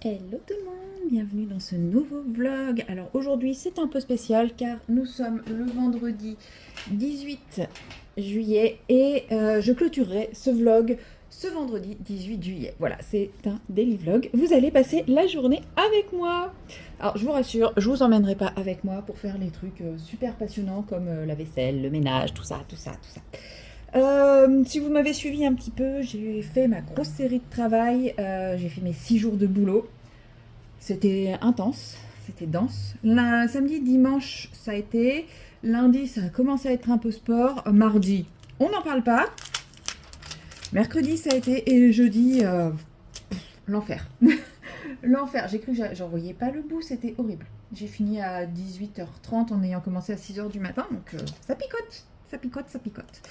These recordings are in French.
Hello tout le monde, bienvenue dans ce nouveau vlog. Alors aujourd'hui c'est un peu spécial car nous sommes le vendredi 18 juillet et je clôturerai ce vlog ce vendredi 18 juillet. Voilà, c'est un daily vlog. Vous allez passer la journée avec moi. Alors je vous rassure, je vous emmènerai pas avec moi pour faire les trucs super passionnants comme la vaisselle, le ménage, tout ça. Si vous m'avez suivi un petit peu, j'ai fait ma grosse série de travail, j'ai fait mes 6 jours de boulot. C'était intense, c'était dense. Samedi, dimanche, ça a été. Lundi, ça a commencé à être un peu sport. Mardi, on n'en parle pas. Mercredi, ça a été. Et jeudi, l'enfer. L'enfer. J'ai cru que j'en voyais pas le bout, c'était horrible. J'ai fini à 18h30 en ayant commencé à 6h du matin, donc ça picote, ça picote, ça picote.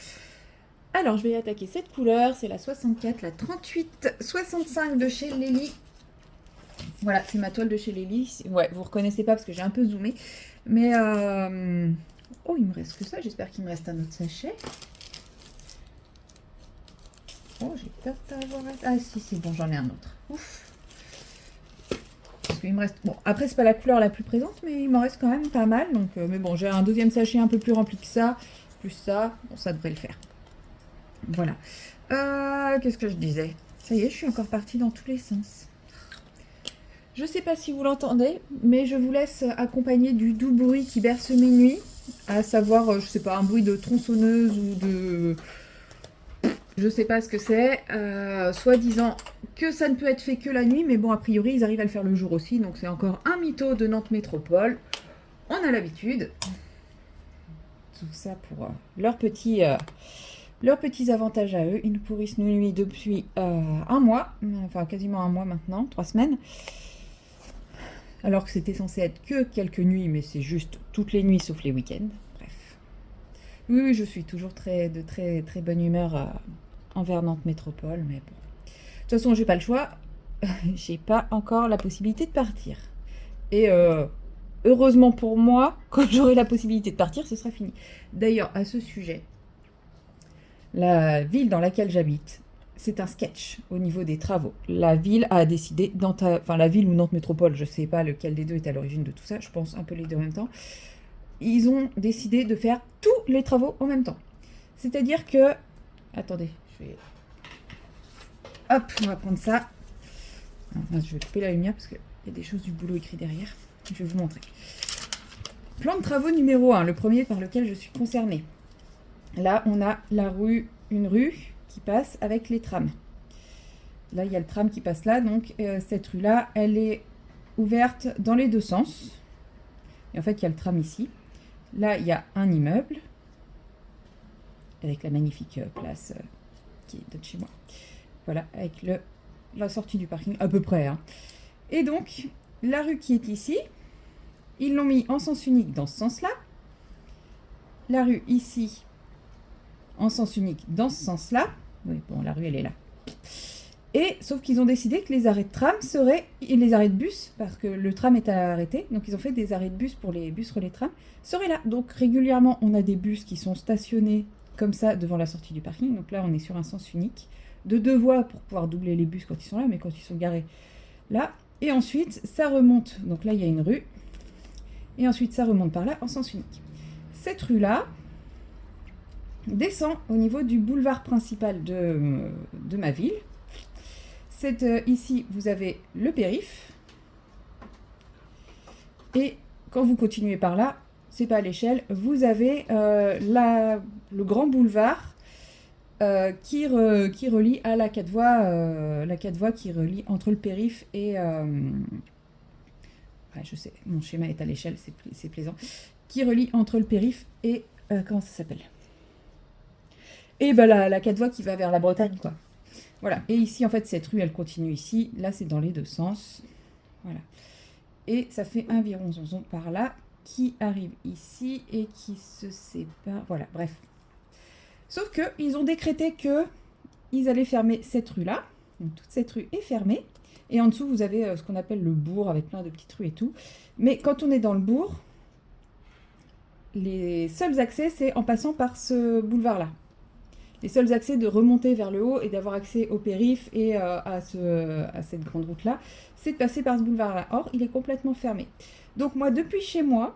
Alors, je vais attaquer cette couleur, c'est la 64, la 38-65 de chez Lely. Voilà, c'est ma toile de chez Lely. Ouais, vous reconnaissez pas parce que j'ai un peu zoomé. Mais, oh, il me reste que ça. J'espère qu'il me reste un autre sachet. Oh, j'ai peur d'avoir... Ah si, c'est bon, j'en ai un autre. Ouf. Parce qu'il me reste... Bon, après, c'est pas la couleur la plus présente, mais il m'en reste quand même pas mal. Donc, mais bon, j'ai un deuxième sachet un peu plus rempli que ça. Plus ça, bon, ça devrait le faire. Voilà. Qu'est-ce que je disais? Ça y est, je suis encore partie dans tous les sens. Je sais pas si vous l'entendez, mais je vous laisse accompagner du doux bruit qui berce mes nuits, à savoir, je sais pas, un bruit de tronçonneuse ou de... Je sais pas ce que c'est, soi-disant que ça ne peut être fait que la nuit, mais bon, a priori, ils arrivent à le faire le jour aussi, donc c'est encore un mytho de Nantes Métropole. On a l'habitude. Tout ça pour leurs petits avantages à eux. Ils nous pourrissent nos nuits depuis un mois, enfin quasiment un mois maintenant, 3 semaines. Alors que c'était censé être que quelques nuits, mais c'est juste toutes les nuits sauf les week-ends. Bref. Oui, je suis toujours de très bonne humeur envers Nantes Métropole, mais bon. De toute façon, j'ai pas le choix. J'ai pas encore la possibilité de partir. Et heureusement pour moi, quand j'aurai la possibilité de partir, ce sera fini. D'ailleurs, à ce sujet, la ville dans laquelle j'habite, c'est un sketch au niveau des travaux. La ville a décidé, enfin la ville ou Nantes Métropole, je sais pas lequel des deux est à l'origine de tout ça, je pense un peu les deux en même temps, ils ont décidé de faire tous les travaux en même temps. C'est-à-dire que... Attendez, je vais... Hop, on va prendre ça. Je vais couper la lumière parce qu'il y a des choses du boulot écrit derrière. Je vais vous montrer. Plan de travaux numéro 1, le premier par lequel je suis concernée. Là, on a une rue qui passe avec les trams. Là, il y a le tram qui passe là, donc cette rue-là, elle est ouverte dans les deux sens. Et en fait, il y a le tram ici. Là, il y a un immeuble, avec la magnifique place qui est de chez moi. Voilà, avec la sortie du parking, à peu près. Hein. Et donc, la rue qui est ici, ils l'ont mis en sens unique dans ce sens-là. La rue ici, en sens unique dans ce sens-là. Oui, bon, la rue, elle est là. Et sauf qu'ils ont décidé que les arrêts de tram seraient, et les arrêts de bus, parce que le tram est arrêté, donc ils ont fait des arrêts de bus pour les bus relais tram, seraient là. Donc régulièrement, on a des bus qui sont stationnés comme ça devant la sortie du parking. Donc là, on est sur un sens unique, de 2 voies pour pouvoir doubler les bus quand ils sont là, mais quand ils sont garés là. Et ensuite, ça remonte. Donc là, il y a une rue. Et ensuite, ça remonte par là en sens unique. Cette rue-là descend au niveau du boulevard principal de ma ville. Ici, vous avez le périph'. Et quand vous continuez par là, c'est pas à l'échelle, vous avez le grand boulevard qui relie à la 4 voies qui relie entre le périph' et... ouais, je sais, mon schéma est à l'échelle, c'est plaisant. Qui relie entre le périph' et... comment ça s'appelle? Et ben la 4 voies qui va vers la Bretagne, quoi. Voilà. Et ici, en fait, cette rue, elle continue ici. Là, c'est dans les deux sens. Voilà. Et ça fait un viron-zonzon par là qui arrive ici et qui se sépare. Voilà, bref. Sauf qu'ils ont décrété qu'ils allaient fermer cette rue-là. Donc, toute cette rue est fermée. Et en dessous, vous avez ce qu'on appelle le bourg avec plein de petites rues et tout. Mais quand on est dans le bourg, les seuls accès, c'est en passant par ce boulevard-là. les seuls accès de remonter vers le haut et d'avoir accès au périph' et à cette grande route-là, c'est de passer par ce boulevard-là. Or, il est complètement fermé. Donc moi, depuis chez moi,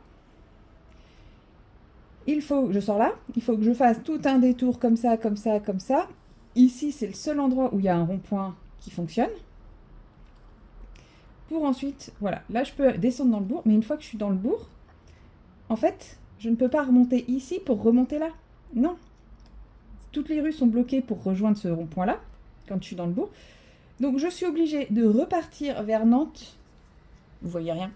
il faut que je sors là, il faut que je fasse tout un détour comme ça, comme ça, comme ça. Ici, c'est le seul endroit où il y a un rond-point qui fonctionne. Pour ensuite, voilà, là je peux descendre dans le bourg, mais une fois que je suis dans le bourg, en fait, je ne peux pas remonter ici pour remonter là. Non. Toutes les rues sont bloquées pour rejoindre ce rond-point-là, quand je suis dans le bourg. Donc je suis obligée de repartir vers Nantes. Vous voyez rien.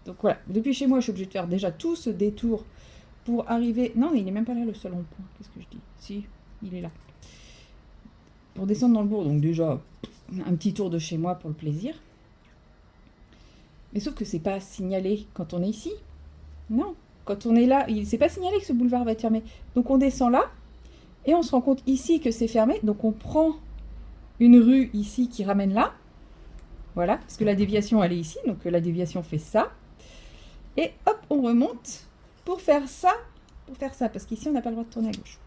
Donc voilà, depuis chez moi, je suis obligée de faire déjà tout ce détour pour arriver... Non, mais il n'est même pas là le seul rond-point. Qu'est-ce que je dis? Si, il est là. Pour descendre dans le bourg, donc déjà, un petit tour de chez moi pour le plaisir. Mais sauf que c'est pas signalé quand on est ici. Non, quand on est là, c'est pas signalé que ce boulevard va être fermé. Donc on descend là, et on se rend compte ici que c'est fermé. Donc on prend une rue ici qui ramène là. Voilà, parce que la déviation, elle est ici. Donc la déviation fait ça. Et hop, on remonte pour faire ça. Parce qu'ici, on n'a pas le droit de tourner à gauche.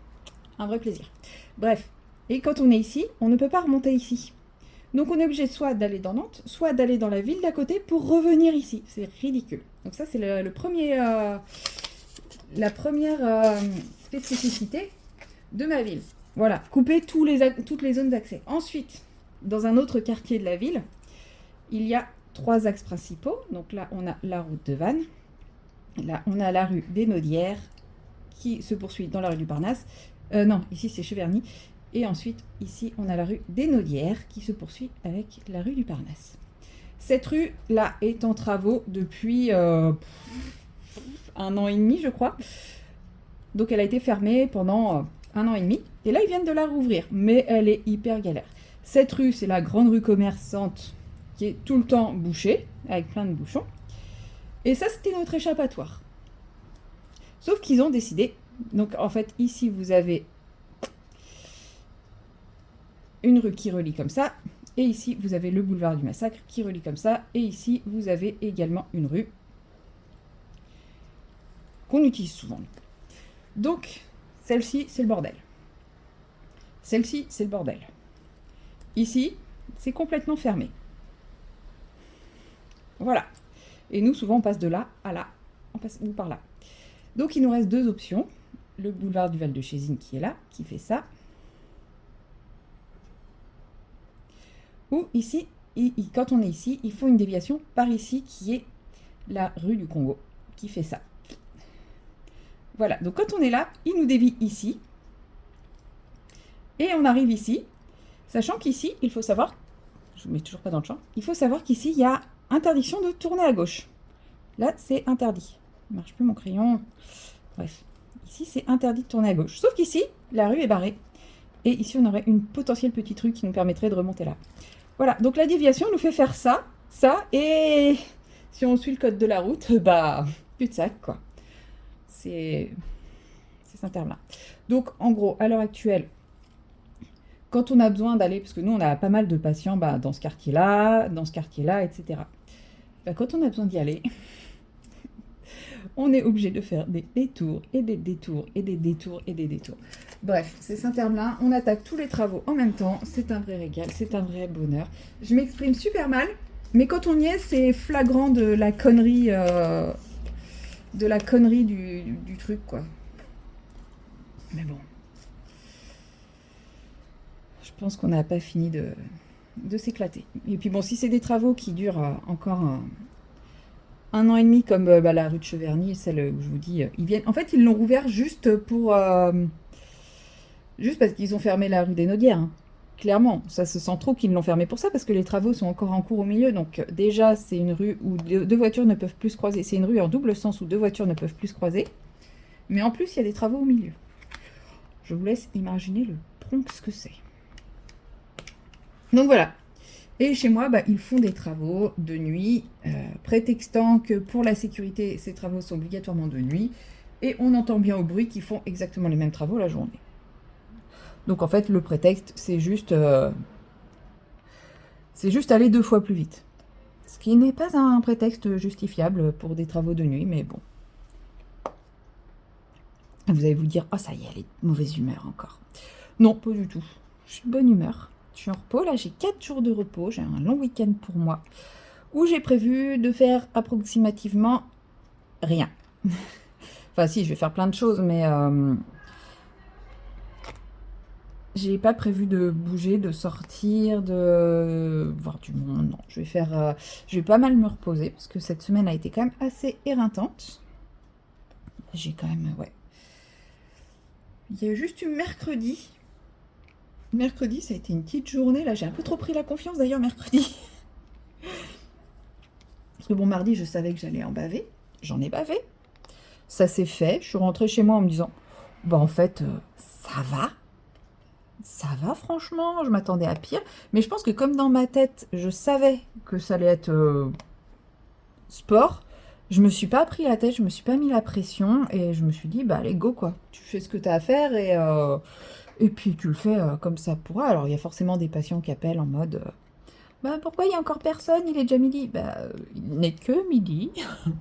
Un vrai plaisir. Bref, et quand on est ici, on ne peut pas remonter ici. Donc on est obligé soit d'aller dans Nantes, soit d'aller dans la ville d'à côté pour revenir ici. C'est ridicule. Donc ça, c'est la première spécificité de ma ville. Voilà, couper toutes les zones d'accès. Ensuite, dans un autre quartier de la ville, il y a 3 axes principaux. Donc là, on a la route de Vannes. Là, on a la rue des Naudières qui se poursuit dans la rue du Parnasse. Non, ici, c'est Cheverny. Et ensuite, ici, on a la rue des Naudières qui se poursuit avec la rue du Parnasse. Cette rue-là est en travaux depuis 1 an et demi, je crois. Donc, elle a été fermée pendant 1 an et demi. Et là, ils viennent de la rouvrir. Mais elle est hyper galère. Cette rue, c'est la grande rue commerçante qui est tout le temps bouchée, avec plein de bouchons. Et ça, c'était notre échappatoire. Sauf qu'ils ont décidé... Donc, en fait, ici, vous avez... une rue qui relie comme ça, et ici vous avez le boulevard du Massacre qui relie comme ça, et ici vous avez également une rue qu'on utilise souvent. Donc celle-ci c'est le bordel. Celle-ci c'est le bordel. Ici c'est complètement fermé. Voilà. Et nous souvent on passe de là à là, on passe ou par là. Donc il nous reste 2 options. Le boulevard du Val-de-Chésine qui est là, qui fait ça. Ou ici, quand on est ici, il faut une déviation par ici qui est la rue du Congo, qui fait ça. Voilà, donc quand on est là, il nous dévie ici. Et on arrive ici, sachant qu'ici, il faut savoir, je ne vous mets toujours pas dans le champ, il faut savoir qu'ici, il y a interdiction de tourner à gauche. Là, c'est interdit. Il ne marche plus mon crayon. Bref, ici, c'est interdit de tourner à gauche. Sauf qu'ici, la rue est barrée. Et ici, on aurait une potentielle petite rue qui nous permettrait de remonter là. Voilà, donc la déviation nous fait faire ça, et si on suit le code de la route, bah, plus de sac, quoi. C'est un terme-là. Donc, en gros, à l'heure actuelle, quand on a besoin d'aller, parce que nous, on a pas mal de patients dans ce quartier-là, etc. Bah, quand on a besoin d'y aller, on est obligé de faire des détours, et des détours, et des détours, et des détours. Bref, c'est Saint-Termelin, on attaque tous les travaux en même temps, c'est un vrai régal, c'est un vrai bonheur. Je m'exprime super mal, mais quand on y est, c'est flagrant de la connerie, du truc, quoi. Mais bon. Je pense qu'on n'a pas fini de s'éclater. Et puis bon, si c'est des travaux qui durent encore 1 an et demi, comme la rue de Cheverny, celle où je vous dis, ils viennent. En fait, ils l'ont rouvert juste pour... juste parce qu'ils ont fermé la rue des Naudières. Hein. Clairement, ça se sent trop qu'ils l'ont fermé pour ça, parce que les travaux sont encore en cours au milieu. Donc déjà, c'est une rue où 2 voitures ne peuvent plus se croiser. C'est une rue en double sens où 2 voitures ne peuvent plus se croiser. Mais en plus, il y a des travaux au milieu. Je vous laisse imaginer le Bronx que c'est. Donc voilà. Et chez moi, ils font des travaux de nuit, prétextant que pour la sécurité, ces travaux sont obligatoirement de nuit. Et on entend bien au bruit qu'ils font exactement les mêmes travaux la journée. Donc en fait, le prétexte, c'est juste aller 2 fois plus vite. Ce qui n'est pas un prétexte justifiable pour des travaux de nuit, mais bon. Vous allez vous dire, oh ça y est, elle est de mauvaise humeur encore. Non, pas du tout. Je suis de bonne humeur. Je suis en repos. Là, j'ai 4 jours de repos. J'ai un long week-end pour moi où j'ai prévu de faire approximativement rien. Enfin, si, je vais faire plein de choses, mais j'ai pas prévu de bouger, de sortir, de voir du monde. Non, je vais pas mal me reposer parce que cette semaine a été quand même assez éreintante. J'ai quand même, ouais. Il y a eu juste eu mercredi. Mercredi, ça a été une petite journée. Là, j'ai un peu trop pris la confiance d'ailleurs mercredi. Parce que bon, mardi, je savais que j'allais en baver. J'en ai bavé. Ça s'est fait. Je suis rentrée chez moi en me disant, bah en fait, ça va. Ça va, franchement. Je m'attendais à pire. Mais je pense que comme dans ma tête, je savais que ça allait être sport, je me suis pas pris la tête, je me suis pas mis la pression et je me suis dit, bah allez, go quoi. Tu fais ce que tu as à faire et puis tu le fais comme ça pourra. Alors il y a forcément des patients qui appellent en mode, bah pourquoi il y a encore personne, il est déjà midi. Bah il n'est que midi,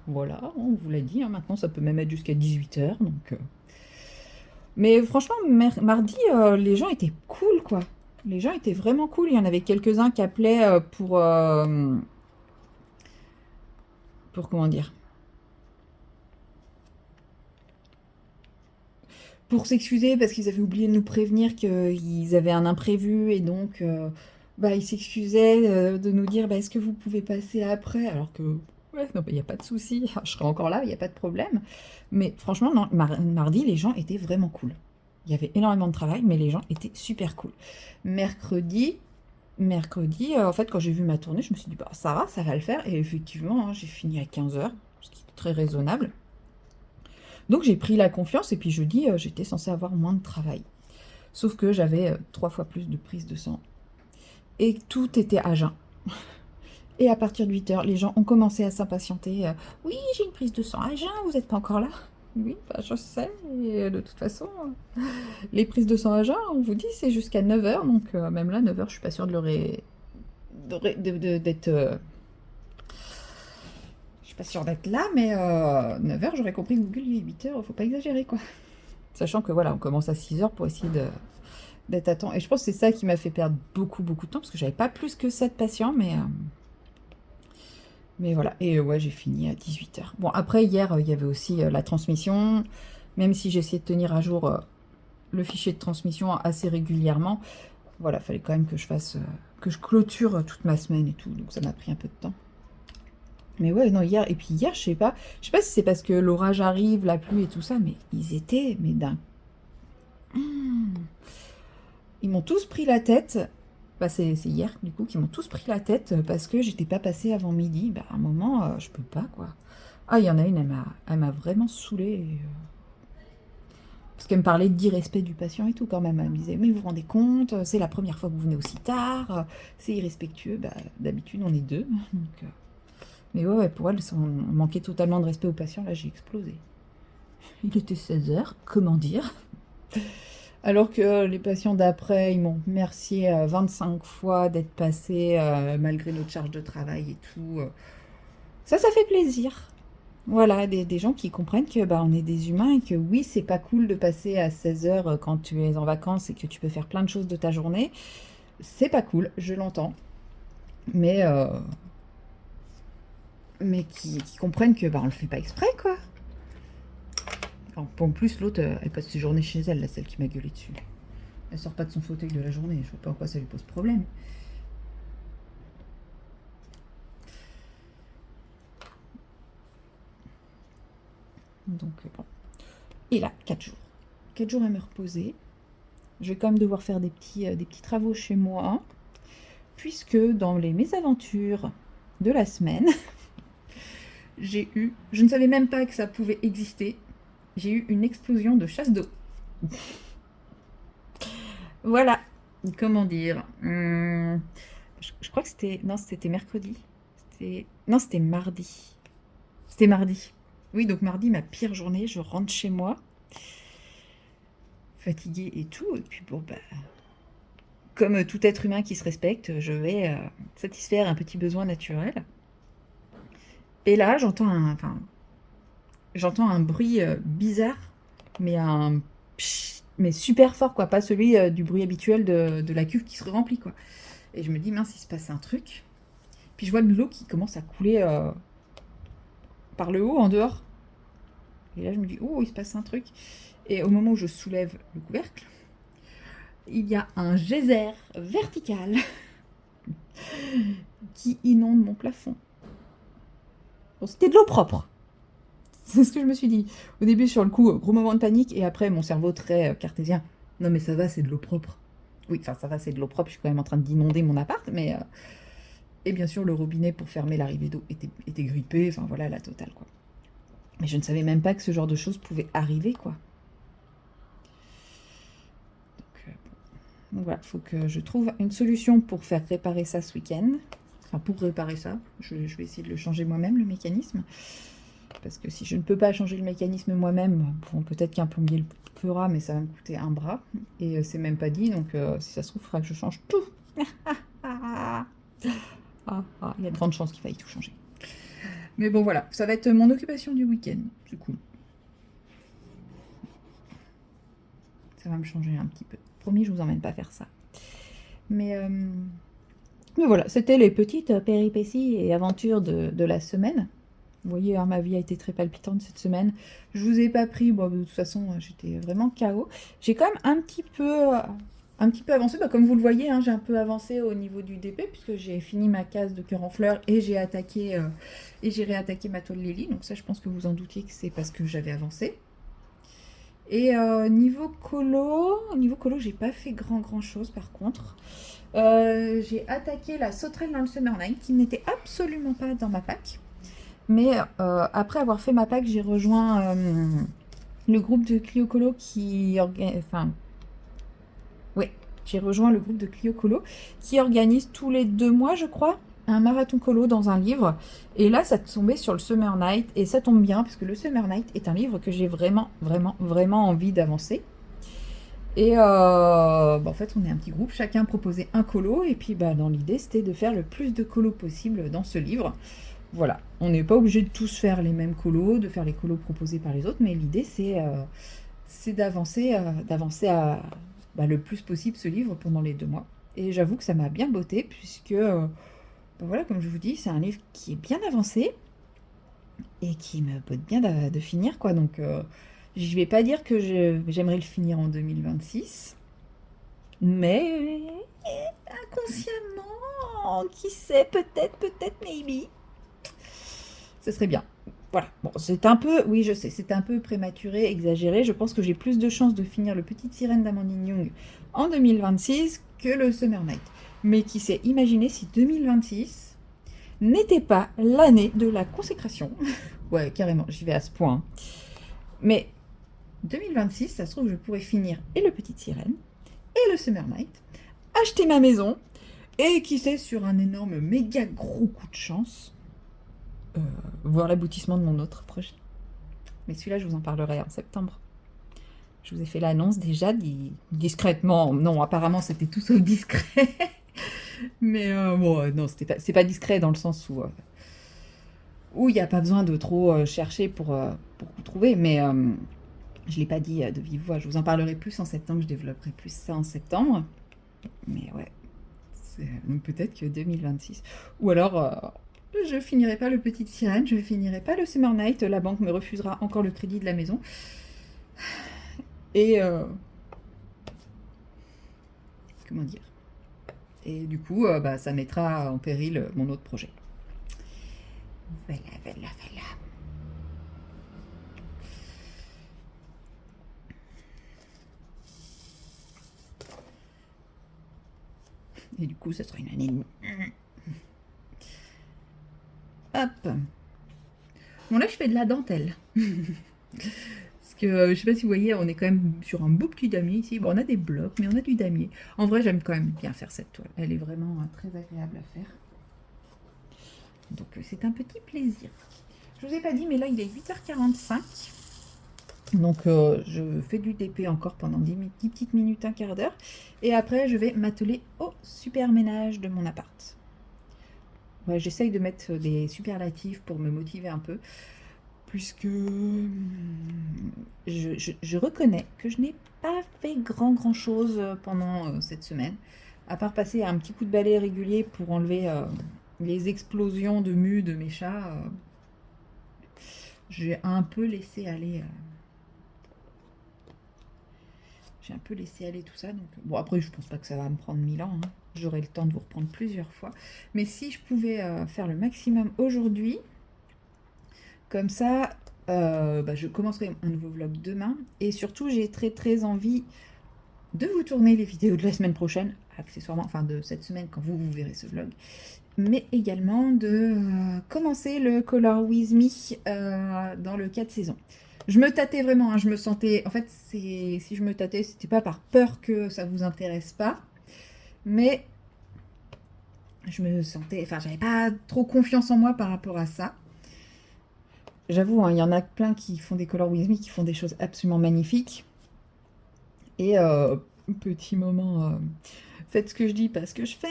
voilà, on vous l'a dit, hein, maintenant ça peut même être jusqu'à 18 h. Donc, mais franchement, mardi, les gens étaient cool quoi. Les gens étaient vraiment cool, il y en avait quelques-uns qui appelaient pour comment dire, pour s'excuser parce qu'ils avaient oublié de nous prévenir qu'ils avaient un imprévu et donc bah, ils s'excusaient de nous dire bah, est-ce que vous pouvez passer après alors que ouais, non, il n'y a pas de souci, je serai encore là, il n'y a pas de problème. Mais franchement, non, mardi, les gens étaient vraiment cool. Il y avait énormément de travail, mais les gens étaient super cool. Mercredi, en fait, quand j'ai vu ma tournée, je me suis dit, bah, ça va le faire. Et effectivement, hein, j'ai fini à 15 h, ce qui est très raisonnable. Donc j'ai pris la confiance et puis jeudi, j'étais censée avoir moins de travail. Sauf que j'avais 3 fois plus de prise de sang. Et tout était à jeun. Et à partir de 8 h, les gens ont commencé à s'impatienter. Oui, j'ai une prise de sang à jeun, vous n'êtes pas encore là? Oui, bah, je sais. Et de toute façon, les prises de sang à jeun, on vous dit, c'est jusqu'à 9 h. Donc même là, 9 h, je suis pas sûre d'être... je suis pas sûre d'être là, mais 9 h, j'aurais compris que Google, il est 8 h, faut pas exagérer, quoi. Sachant que voilà, on commence à 6 h pour essayer d'être à temps. Et je pense que c'est ça qui m'a fait perdre beaucoup, beaucoup de temps, parce que j'avais pas plus que 7 patients, mais voilà. Et ouais, j'ai fini à 18 h. Bon, après, hier, il y avait aussi la transmission. Même si j'ai essayé de tenir à jour le fichier de transmission assez régulièrement, voilà, fallait quand même que je fasse, que je clôture toute ma semaine et tout. Donc ça m'a pris un peu de temps. Mais ouais, non, hier, et puis hier, je sais pas si c'est parce que l'orage arrive, la pluie et tout ça, mais ils étaient, mais d'un... Ils m'ont tous pris la tête. Bah, c'est hier, du coup, qu'ils m'ont tous pris la tête parce que j'étais pas passée avant midi. Bah, à un moment, je peux pas, quoi. Ah, il y en a une, elle m'a vraiment saoulée. Parce qu'elle me parlait d'irrespect du patient et tout, quand même. Elle me disait, mais vous vous rendez compte, c'est la première fois que vous venez aussi tard, c'est irrespectueux. Bah, d'habitude, on est deux. Donc, mais ouais, pour elle, on manquait totalement de respect aux patients. Là, j'ai explosé. Il était 16 h, comment dire. Alors que les patients d'après, ils m'ont remercié 25 fois d'être passés malgré notre charge de travail et tout. Ça fait plaisir. Voilà, des gens qui comprennent que bah, on est des humains et que oui, c'est pas cool de passer à 16 h quand tu es en vacances et que tu peux faire plein de choses de ta journée. C'est pas cool, je l'entends. Mais qui comprennent que bah, on le fait pas exprès, quoi. En plus, l'autre, elle passe ses journées chez elle, là, celle qui m'a gueulé dessus. Elle sort pas de son fauteuil de la journée, je vois pas en quoi ça lui pose problème. Donc bon. Et là, 4 jours. 4 jours à me reposer. Je vais quand même devoir faire des petits travaux chez moi, puisque dans les mésaventures de la semaine, je ne savais même pas que ça pouvait exister, j'ai eu une explosion de chasse d'eau. Voilà, comment dire. Je crois que c'était... Non, c'était mercredi. Non, c'était mardi. C'était mardi. Oui, donc mardi, ma pire journée, je rentre chez moi, fatiguée et tout, et puis bon, bah... Comme tout être humain qui se respecte, je vais satisfaire un petit besoin naturel. Et là, j'entends un bruit bizarre, mais un pchit, mais super fort, quoi, pas celui du bruit habituel de la cuve qui se remplit, quoi. Et je me dis, mince, il se passe un truc. Puis je vois de l'eau qui commence à couler par le haut, en dehors. Et là, je me dis, oh, il se passe un truc. Et au moment où je soulève le couvercle, il y a un geyser vertical qui inonde mon plafond. Bon, c'était de l'eau propre. C'est ce que je me suis dit. Au début, sur le coup, gros moment de panique, et après, mon cerveau très cartésien. Non, mais ça va, c'est de l'eau propre. Oui, enfin, ça va, c'est de l'eau propre. Je suis quand même en train d'inonder mon appart, mais. Et bien sûr, le robinet pour fermer l'arrivée d'eau était grippé. Enfin, voilà, la totale, quoi. Mais je ne savais même pas que ce genre de choses pouvait arriver, quoi. Donc voilà, il faut que je trouve une solution pour faire réparer ça ce week-end. Enfin, pour réparer ça, je vais essayer de le changer moi-même, le mécanisme. Parce que si je ne peux pas changer le mécanisme moi-même, bon, peut-être qu'un plombier le fera, mais ça va me coûter un bras. Et c'est même pas dit, donc si ça se trouve, il faudra que je change tout. Il y a de grandes chances qu'il faille tout changer. Mais bon, voilà, ça va être mon occupation du week-end. C'est cool. Ça va me changer un petit peu. Promis, je vous emmène pas faire ça. Mais voilà, c'était les petites péripéties et aventures de la semaine. Vous voyez, hein, ma vie a été très palpitante cette semaine. Je vous ai pas pris, bon, de toute façon, j'étais vraiment KO. J'ai quand même un petit peu avancé. Bah, comme vous le voyez, hein, j'ai un peu avancé au niveau du DP puisque j'ai fini ma case de cœur en fleurs et j'ai réattaqué ma toile Lily. Donc ça, je pense que vous en doutiez que c'est parce que j'avais avancé. Et niveau colo, j'ai pas fait grand chose par contre. J'ai attaqué la sauterelle dans le Summer Night qui n'était absolument pas dans ma pack. Mais après avoir fait ma pack, j'ai rejoint le groupe de Clio Colo j'ai rejoint le groupe de Clio Colo qui organise tous les 2 mois, je crois, un marathon colo dans un livre. Et là, ça tombait sur le Summer Night. Et ça tombe bien, parce que le Summer Night est un livre que j'ai vraiment envie d'avancer. Et en fait, on est un petit groupe, chacun proposait un colo. Et puis, dans l'idée, c'était de faire le plus de colos possible dans ce livre. Voilà, on n'est pas obligé de tous faire les mêmes colos, de faire les colos proposés par les autres, mais l'idée, c'est d'avancer le plus possible ce livre pendant les 2 mois. Et j'avoue que ça m'a bien botté, puisque, voilà, comme je vous dis, c'est un livre qui est bien avancé et qui me botte bien de finir, quoi. Donc, je vais pas dire que j'aimerais le finir en 2026, mais inconsciemment, qui sait, peut-être, maybe, ce serait bien. Voilà, bon, c'est un peu, oui, je sais, c'est un peu prématuré, exagéré. Je pense que j'ai plus de chances de finir le Petite Sirène d'Amandine Young en 2026 que le Summer Night. Mais qui sait, imaginez si 2026 n'était pas l'année de la consécration. Ouais, carrément, j'y vais à ce point. Hein. Mais 2026, ça se trouve, je pourrais finir et le Petite Sirène et le Summer Night, acheter ma maison et qui sait, sur un énorme méga gros coup de chance, voir l'aboutissement de mon autre projet. Mais celui-là, je vous en parlerai en septembre. Je vous ai fait l'annonce déjà, discrètement. Non, apparemment, c'était tout sauf discret. Mais bon, non, c'est pas discret dans le sens où il n'y a pas besoin de trop chercher pour vous trouver. Mais je ne l'ai pas dit de vive voix. Je vous en parlerai plus en septembre. Je développerai plus ça en septembre. Mais ouais, peut-être que 2026. Ou alors... je finirai pas le Petite Sirène, je finirai pas le Summer Night, la banque me refusera encore le crédit de la maison. Et comment dire? Et du coup, ça mettra en péril mon autre projet. Voilà. Et du coup, ça sera une année. Hop. Bon, là, je fais de la dentelle. Parce que, je sais pas si vous voyez, on est quand même sur un beau petit damier ici. Bon, on a des blocs, mais on a du damier. En vrai, j'aime quand même bien faire cette toile. Elle est vraiment très agréable à faire. Donc, c'est un petit plaisir. Je vous ai pas dit, mais là, il est 8h45. Donc, je fais du DP encore pendant 10 petites minutes, un quart d'heure. Et après, je vais m'atteler au super ménage de mon appart. Ouais, j'essaye de mettre des superlatifs pour me motiver un peu. puisque je reconnais que je n'ai pas fait grand chose pendant cette semaine, à part passer un petit coup de balai régulier pour enlever les explosions de mue de mes chats. J'ai un peu laissé aller. J'ai un peu laissé aller tout ça. Donc, bon, après, je pense pas que ça va me prendre 1000 ans. Hein. J'aurai le temps de vous reprendre plusieurs fois. Mais si je pouvais faire le maximum aujourd'hui, comme ça, je commencerai un nouveau vlog demain. Et surtout, j'ai très envie de vous tourner les vidéos de la semaine prochaine, accessoirement, enfin de cette semaine quand vous verrez ce vlog. Mais également de commencer le Color With Me dans le 4 saisons. Je me tâtais vraiment, hein, je me sentais... En fait, si je me tâtais, c'était pas par peur que ça vous intéresse pas. Mais je me sentais... Enfin, j'avais pas trop confiance en moi par rapport à ça. J'avoue, hein, il y en a plein qui font des Color With Me, qui font des choses absolument magnifiques. Et petit moment, faites ce que je dis, pas ce que je fais.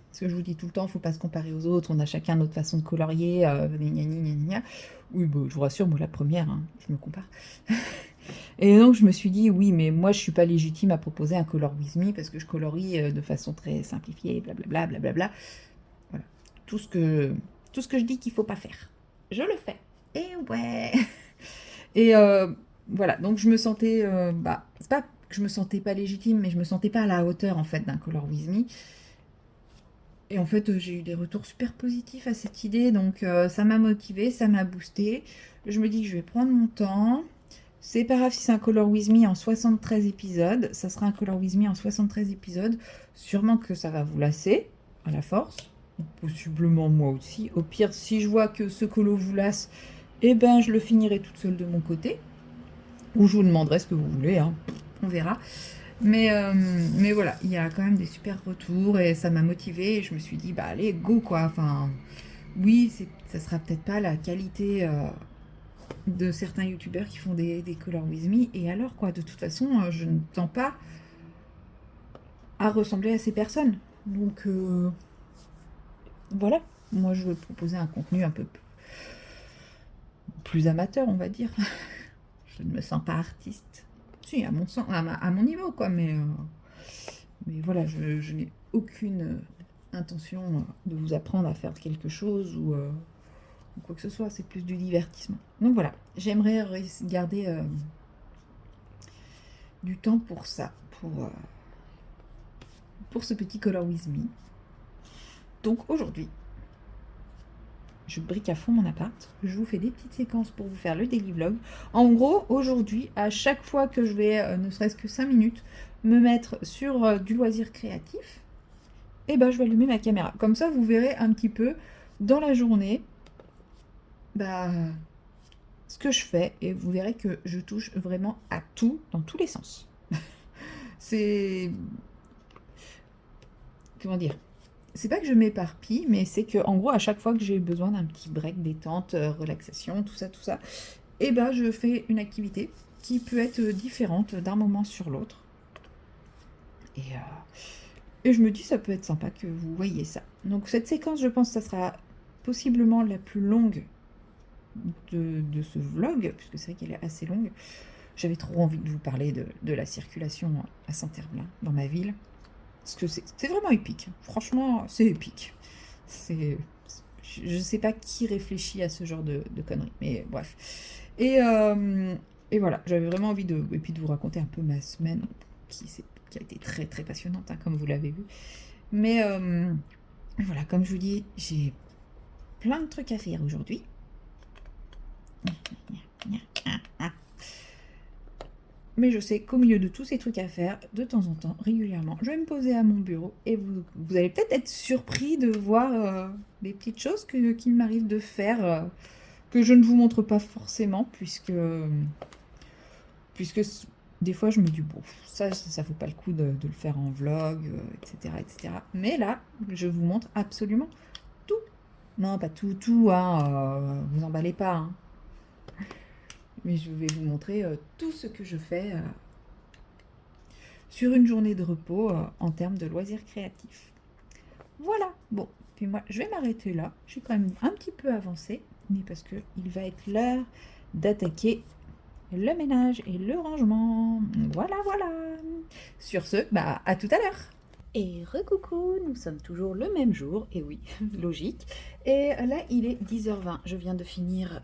Parce que je vous dis tout le temps, faut pas se comparer aux autres, on a chacun notre façon de colorier, gna gna gna. Oui, bah, je vous rassure, moi la première, hein, je me compare. Et donc je me suis dit, oui, mais moi je suis pas légitime à proposer un Color With Me parce que je colorie de façon très simplifiée, blablabla, blablabla. Voilà, tout ce que je dis qu'il faut pas faire, je le fais. Et ouais. Et voilà, donc je me sentais, c'est pas que je me sentais pas légitime, mais je me sentais pas à la hauteur en fait d'un Color With Me. Et en fait, j'ai eu des retours super positifs à cette idée, donc ça m'a motivée, ça m'a boostée. Je me dis que je vais prendre mon temps. C'est pas grave si c'est un Color With Me en 73 épisodes, ça sera un Color With Me en 73 épisodes. Sûrement que ça va vous lasser, à la force. Possiblement moi aussi. Au pire, si je vois que ce colo vous lasse, eh ben je le finirai toute seule de mon côté. Ou je vous demanderai ce que vous voulez, hein. On verra. Mais voilà, il y a quand même des super retours et ça m'a motivée. Et je me suis dit, bah allez, go quoi. Enfin, oui, ça sera peut-être pas la qualité de certains youtubeurs qui font des Color With Me. Et alors quoi, de toute façon, je ne tends pas à ressembler à ces personnes. Donc voilà, moi je veux proposer un contenu un peu plus amateur, on va dire. Je ne me sens pas artiste. Si, à mon, sens, à mon niveau, quoi, mais voilà, je n'ai aucune intention de vous apprendre à faire quelque chose ou quoi que ce soit, c'est plus du divertissement. Donc voilà, j'aimerais garder du temps pour ça, pour ce petit Color With Me. Donc aujourd'hui, je brique à fond mon appart, je vous fais des petites séquences pour vous faire le daily vlog. En gros, aujourd'hui, à chaque fois que je vais, ne serait-ce que 5 minutes, me mettre sur du loisir créatif, et ben je vais allumer ma caméra. Comme ça, vous verrez un petit peu dans la journée ce que je fais, et vous verrez que je touche vraiment à tout, dans tous les sens. C'est... Comment dire? C'est pas que je m'éparpille, mais c'est que en gros, à chaque fois que j'ai besoin d'un petit break, détente, relaxation, tout ça, et ben je fais une activité qui peut être différente d'un moment sur l'autre. Et je me dis, ça peut être sympa que vous voyez ça. Donc cette séquence, je pense que ça sera possiblement la plus longue de ce vlog, puisque c'est vrai qu'elle est assez longue. J'avais trop envie de vous parler de la circulation à Saint-Herblain, dans ma ville. Parce que c'est vraiment épique. Franchement, c'est épique. Je sais pas qui réfléchit à ce genre de conneries, mais bref. Et voilà, j'avais vraiment envie de vous raconter un peu ma semaine, qui a été très passionnante, hein, comme vous l'avez vu. Mais voilà, comme je vous dis, j'ai plein de trucs à faire aujourd'hui. Mais je sais qu'au milieu de tous ces trucs à faire, de temps en temps, régulièrement, je vais me poser à mon bureau et vous allez peut-être être surpris de voir des petites choses qu'il m'arrive de faire, que je ne vous montre pas forcément, puisque des fois je me dis, bon, ça vaut pas le coup de le faire en vlog, etc., etc. Mais là, je vous montre absolument tout. Non, pas tout, hein, vous emballez pas, hein. Mais je vais vous montrer tout ce que je fais sur une journée de repos en termes de loisirs créatifs. Voilà, bon, puis moi je vais m'arrêter là, j'ai quand même un petit peu avancé, mais parce qu'il va être l'heure d'attaquer le ménage et le rangement. Voilà, voilà. Sur ce, bah à tout à l'heure. Et recoucou, nous sommes toujours le même jour, et oui, logique. Et là, il est 10h20. Je viens de finir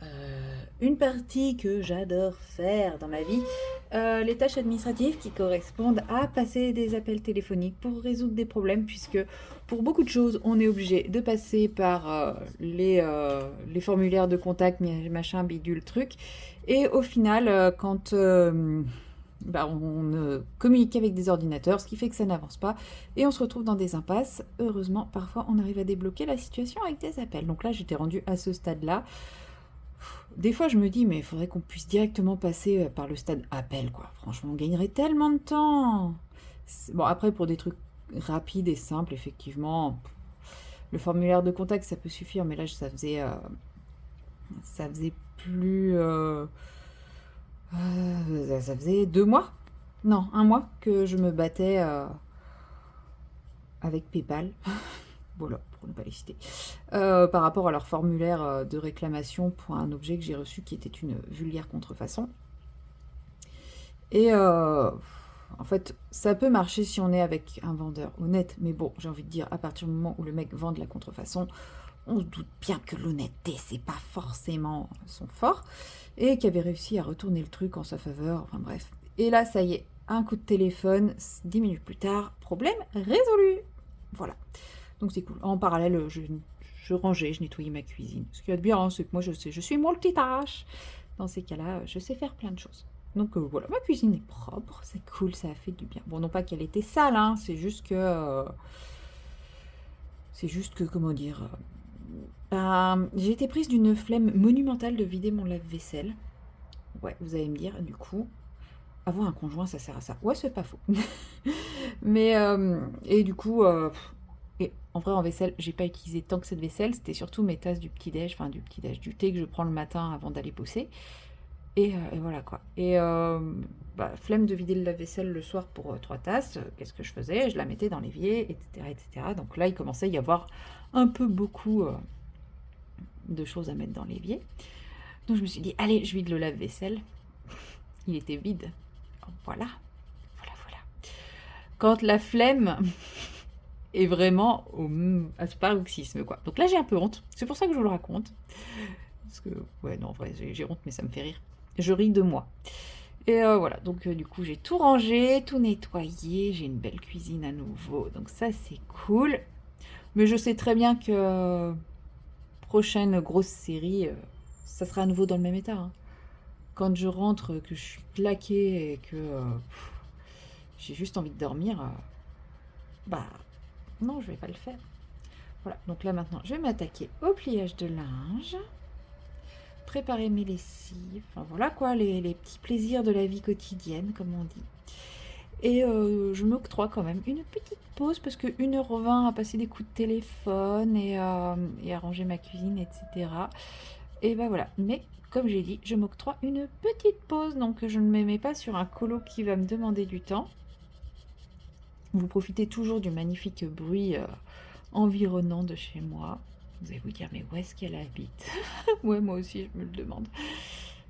une partie que j'adore faire dans ma vie. Les tâches administratives qui correspondent à passer des appels téléphoniques pour résoudre des problèmes, puisque pour beaucoup de choses, on est obligé de passer par les formulaires de contact, machin, bidule, truc. Et au final, quand on ne communique qu'avec des ordinateurs, ce qui fait que ça n'avance pas, et on se retrouve dans des impasses. Heureusement, parfois, on arrive à débloquer la situation avec des appels. Donc là, j'étais rendue à ce stade-là. Des fois, je me dis, mais il faudrait qu'on puisse directement passer par le stade appel, quoi. Franchement, on gagnerait tellement de temps. Bon, après, pour des trucs rapides et simples, effectivement, le formulaire de contact, ça peut suffire, mais là, ça faisait plus... ça faisait 2 mois? Non, 1 mois que je me battais avec PayPal. Voilà, pour ne pas les citer. Par rapport à leur formulaire de réclamation pour un objet que j'ai reçu qui était une vulgaire contrefaçon. Et en fait, ça peut marcher si on est avec un vendeur honnête, mais bon, j'ai envie de dire, à partir du moment où le mec vend de la contrefaçon, on se doute bien que l'honnêteté, c'est pas forcément son fort, et qui avait réussi à retourner le truc en sa faveur, enfin bref. Et là, ça y est, un coup de téléphone, 10 minutes plus tard, problème résolu. Voilà. Donc c'est cool. En parallèle, je rangeais, je nettoyais ma cuisine. Ce qu'il y a de bien, hein, c'est que moi, je suis multitâche. Dans ces cas-là, je sais faire plein de choses. Donc voilà, ma cuisine est propre, c'est cool, ça a fait du bien. Bon, non pas qu'elle était sale, hein, c'est juste que... comment dire... j'ai été prise d'une flemme monumentale de vider mon lave-vaisselle. Ouais, vous allez me dire, du coup, avoir un conjoint, ça sert à ça. Ouais, c'est pas faux. Mais, et du coup, et en vrai, en vaisselle, j'ai pas utilisé tant que cette vaisselle. C'était surtout mes tasses du petit-déj, enfin du petit-déj, du thé que je prends le matin avant d'aller bosser. Et voilà quoi. Et flemme de vider le lave-vaisselle le soir pour 3 tasses. Qu'est-ce que je faisais? Je la mettais dans l'évier, etc., etc. Donc là, il commençait à y avoir un peu beaucoup de choses à mettre dans l'évier. Donc je me suis dit, allez, je vide le lave-vaisselle. Il était vide. Voilà. Voilà, voilà. Quand la flemme est vraiment à ce paroxysme, quoi. Donc là, j'ai un peu honte. C'est pour ça que je vous le raconte. Parce que, ouais, non, en vrai, j'ai honte, mais ça me fait rire. Je ris de moi. Et voilà, donc du coup, j'ai tout rangé, tout nettoyé. J'ai une belle cuisine à nouveau. Donc ça, c'est cool. Mais je sais très bien que prochaine grosse série, ça sera à nouveau dans le même état, hein. Quand je rentre, que je suis claquée et que j'ai juste envie de dormir, bah non, je vais pas le faire. Voilà, donc là maintenant, je vais m'attaquer au pliage de linge, préparer mes lessives, enfin voilà quoi, les petits plaisirs de la vie quotidienne, comme on dit. Et je m'octroie quand même une petite pause parce que 1h20 à passer des coups de téléphone et à ranger ma cuisine, etc. Et bah voilà, mais comme j'ai dit, je m'octroie une petite pause, donc je ne me mets pas sur un colo qui va me demander du temps. Vous profitez toujours du magnifique bruit environnant de chez moi. Vous allez vous dire, mais où est-ce qu'elle habite? Ouais, moi aussi, je me le demande.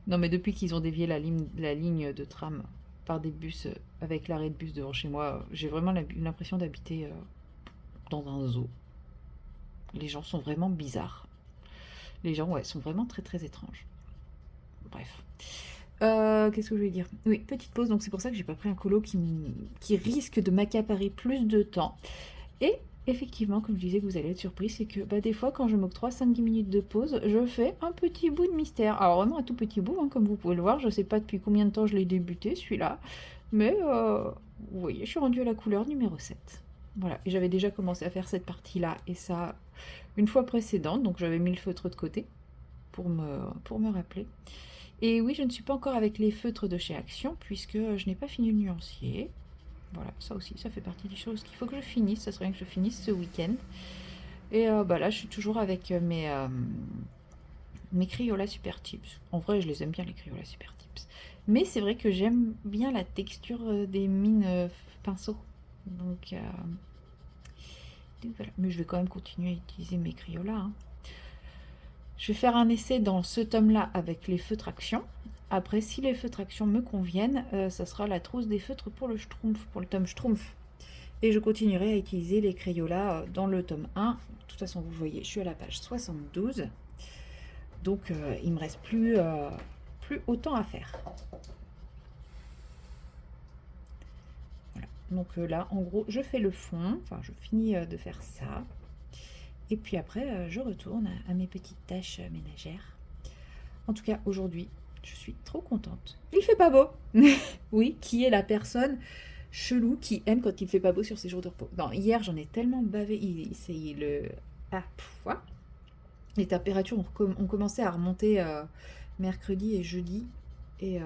Non, mais depuis qu'ils ont dévié la ligne de tram par des bus, avec l'arrêt de bus devant chez moi, j'ai vraiment l'impression d'habiter dans un zoo. Les gens sont vraiment bizarres. Les gens, ouais, sont vraiment très très étranges. Bref. Qu'est-ce que je voulais dire? Oui, petite pause, donc c'est pour ça que j'ai pas pris un colo qui risque de m'accaparer plus de temps. Et effectivement, comme je disais que vous allez être surpris, c'est que des fois, quand je m'octroie 5-10 minutes de pause, je fais un petit bout de mystère. Alors vraiment un tout petit bout, hein, comme vous pouvez le voir. Je sais pas depuis combien de temps je l'ai débuté, celui-là. Mais vous voyez, je suis rendue à la couleur numéro 7. Voilà, et j'avais déjà commencé à faire cette partie-là, et ça, une fois précédente, donc j'avais mis le feutre de côté pour me rappeler. Et oui, je ne suis pas encore avec les feutres de chez Action, puisque je n'ai pas fini le nuancier. Voilà, ça aussi, ça fait partie des choses qu'il faut que je finisse. Ça serait bien que je finisse ce week-end. Et là, je suis toujours avec mes Crayola Super Tips. En vrai, je les aime bien, les Crayola Super Tips. Mais c'est vrai que j'aime bien la texture des mines pinceaux. Donc voilà. Mais je vais quand même continuer à utiliser mes Crayola, hein. Je vais faire un essai dans ce tome-là avec les feutres action. Après, si les feutres action me conviennent, ça sera la trousse des feutres pour le Schtroumpf, pour le tome Schtroumpf. Et je continuerai à utiliser les Crayolas dans le tome 1. De toute façon, vous voyez, je suis à la page 72. Donc, il ne me reste plus autant à faire. Voilà. Donc là, en gros, je fais le fond. Enfin, je finis de faire ça. Et puis après, je retourne à mes petites tâches ménagères. En tout cas, aujourd'hui, je suis trop contente. Il fait pas beau. Oui, qui est la personne chelou qui aime quand il fait pas beau sur ses jours de repos. Non, hier, j'en ai tellement bavé. Les températures ont commencé à remonter mercredi et jeudi. Et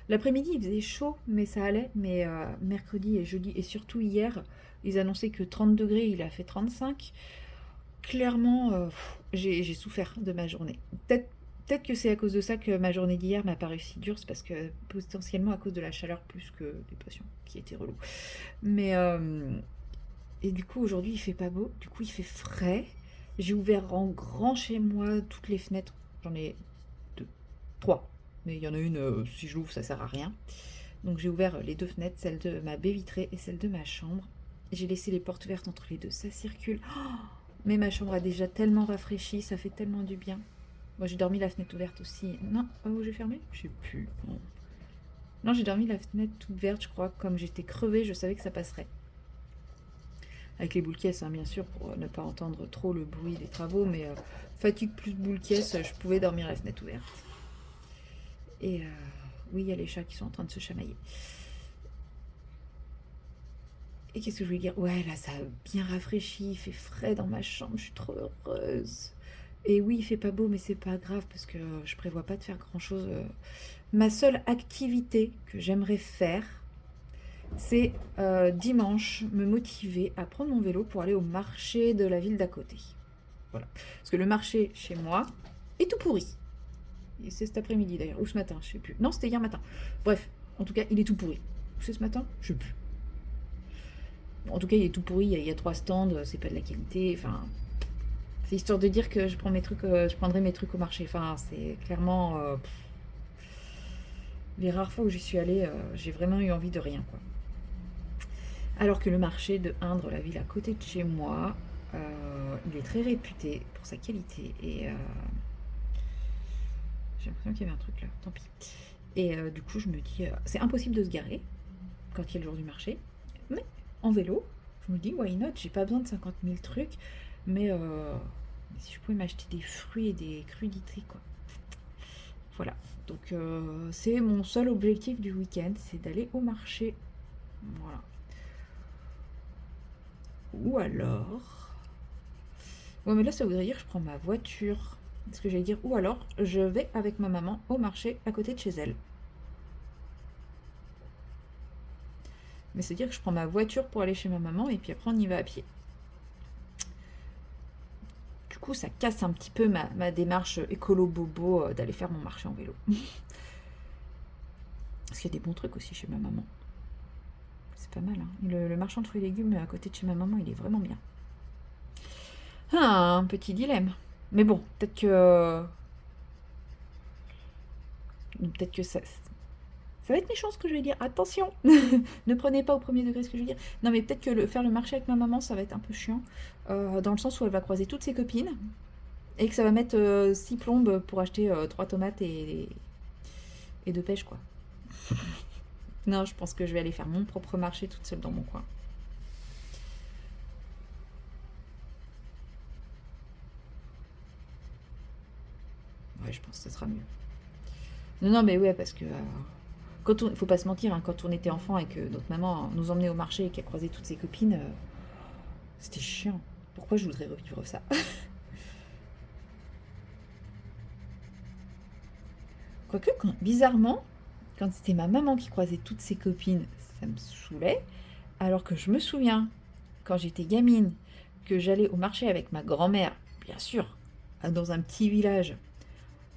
l'après-midi, il faisait chaud, mais ça allait. Mais mercredi et jeudi, et surtout hier, ils annonçaient que 30 degrés, il a fait 35. Clairement, j'ai souffert de ma journée. Peut-être que c'est à cause de ça que ma journée d'hier m'a paru si dure, c'est parce que potentiellement à cause de la chaleur plus que des patients qui étaient relous. Mais et du coup aujourd'hui il fait pas beau, du coup il fait frais. J'ai ouvert en grand chez moi toutes les fenêtres. J'en ai 2, 3, mais il y en a une si je l'ouvre ça sert à rien. Donc j'ai ouvert les 2 fenêtres, celle de ma baie vitrée et celle de ma chambre. J'ai laissé les portes ouvertes entre les deux, ça circule. Oh, mais ma chambre a déjà tellement rafraîchi, ça fait tellement du bien. Moi j'ai dormi la fenêtre ouverte aussi. Non, oh, j'ai fermé? Je sais plus. Non, j'ai dormi la fenêtre toute verte, je crois. Comme j'étais crevée, je savais que ça passerait. Avec les boules caisses, hein, bien sûr, pour ne pas entendre trop le bruit des travaux. Mais fatigue plus boules caisses, je pouvais dormir la fenêtre ouverte. Et oui, il y a les chats qui sont en train de se chamailler. Et qu'est-ce que je voulais dire? Ouais, là, ça a bien rafraîchi, il fait frais dans ma chambre, je suis trop heureuse. Et oui, il fait pas beau, mais c'est pas grave parce que je prévois pas de faire grand-chose. Ma seule activité que j'aimerais faire, c'est dimanche me motiver à prendre mon vélo pour aller au marché de la ville d'à côté. Voilà. Parce que le marché chez moi est tout pourri. Et c'est cet après-midi d'ailleurs, ou ce matin, je sais plus. Non, c'était hier matin. Bref, en tout cas, il est tout pourri. Ou c'est ce matin? Je sais plus. En tout cas, il est tout pourri, il y a 3 stands, c'est pas de la qualité, enfin... C'est histoire de dire que je prendrai mes trucs au marché. Enfin, c'est clairement... les rares fois où j'y suis allée, j'ai vraiment eu envie de rien, quoi. Alors que le marché de Indre, la ville à côté de chez moi, il est très réputé pour sa qualité. Et j'ai l'impression qu'il y avait un truc là, tant pis. Et du coup, je me dis, c'est impossible de se garer quand il y a le jour du marché. Mais en vélo, je me dis, why not? J'ai pas besoin de 50 000 trucs. Mais si je pouvais m'acheter des fruits et des crudités, quoi. Voilà. Donc, c'est mon seul objectif du week-end, c'est d'aller au marché. Voilà. Ou alors... Ouais, mais là, ça voudrait dire que je prends ma voiture. Ce que j'allais dire. Ou alors, je vais avec ma maman au marché à côté de chez elle. Mais c'est-à-dire que je prends ma voiture pour aller chez ma maman et puis après, on y va à pied. Du coup, ça casse un petit peu ma démarche écolo-bobo d'aller faire mon marché en vélo. Parce qu'il y a des bons trucs aussi chez ma maman. C'est pas mal, hein. Le marchand de fruits et légumes à côté de chez ma maman, il est vraiment bien. Ah, un petit dilemme. Mais bon, peut-être que ça va être méchant ce que je vais dire. Attention, ne prenez pas au premier degré ce que je vais dire. Non, mais peut-être que faire le marché avec ma maman, ça va être un peu chiant. Dans le sens où elle va croiser toutes ses copines. Et que ça va mettre 6 plombes pour acheter 3 tomates et 2 pêches, quoi. Non, je pense que je vais aller faire mon propre marché toute seule dans mon coin. Ouais, je pense que ça sera mieux. Non, mais ouais, parce que... il faut pas se mentir, hein, quand on était enfant et que notre maman nous emmenait au marché et qu'elle croisait toutes ses copines, c'était chiant. Pourquoi je voudrais revivre ça? Quoique, bizarrement, quand c'était ma maman qui croisait toutes ses copines, ça me saoulait. Alors que je me souviens, quand j'étais gamine, que j'allais au marché avec ma grand-mère, bien sûr, dans un petit village,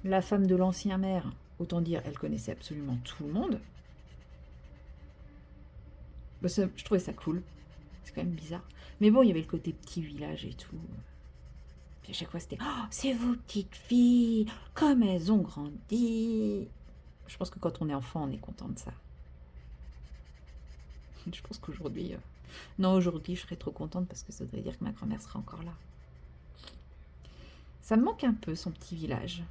la femme de l'ancien maire, autant dire, elle connaissait absolument tout le monde. Bah, je trouvais ça cool. C'est quand même bizarre. Mais bon, il y avait le côté petit village et tout. À chaque fois, c'était oh, c'est vos petites filles, comme elles ont grandi. Je pense que quand on est enfant, on est content de ça. Je pense qu'aujourd'hui, non, aujourd'hui, je serais trop contente parce que ça voudrait dire que ma grand-mère sera encore là. Ça me manque un peu, son petit village.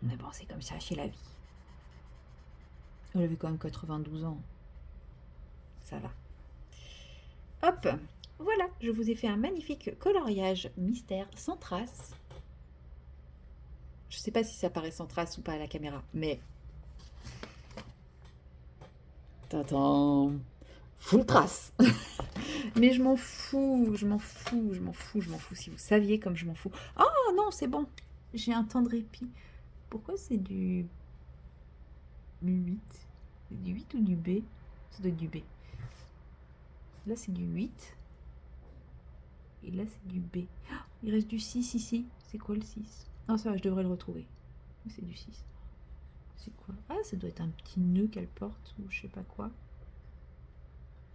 Mais bon, c'est comme ça, c'est la vie. Elle avait quand même 92 ans. Ça va. Hop, voilà, je vous ai fait un magnifique coloriage mystère sans trace. Je sais pas si ça paraît sans trace ou pas à la caméra, mais... T'attends... Full trace. Mais je m'en fous, je m'en fous, je m'en fous, je m'en fous. Si vous saviez comme je m'en fous. Oh non, c'est bon. J'ai un temps de répit. Pourquoi c'est du 8? C'est du 8 ou du B? Ça doit être du B. Là, c'est du 8. Et là, c'est du B. Oh, il reste du 6 ici. C'est quoi le 6? Non, ça va, je devrais le retrouver. C'est du 6. C'est quoi? Ah, ça doit être un petit nœud qu'elle porte ou je sais pas quoi.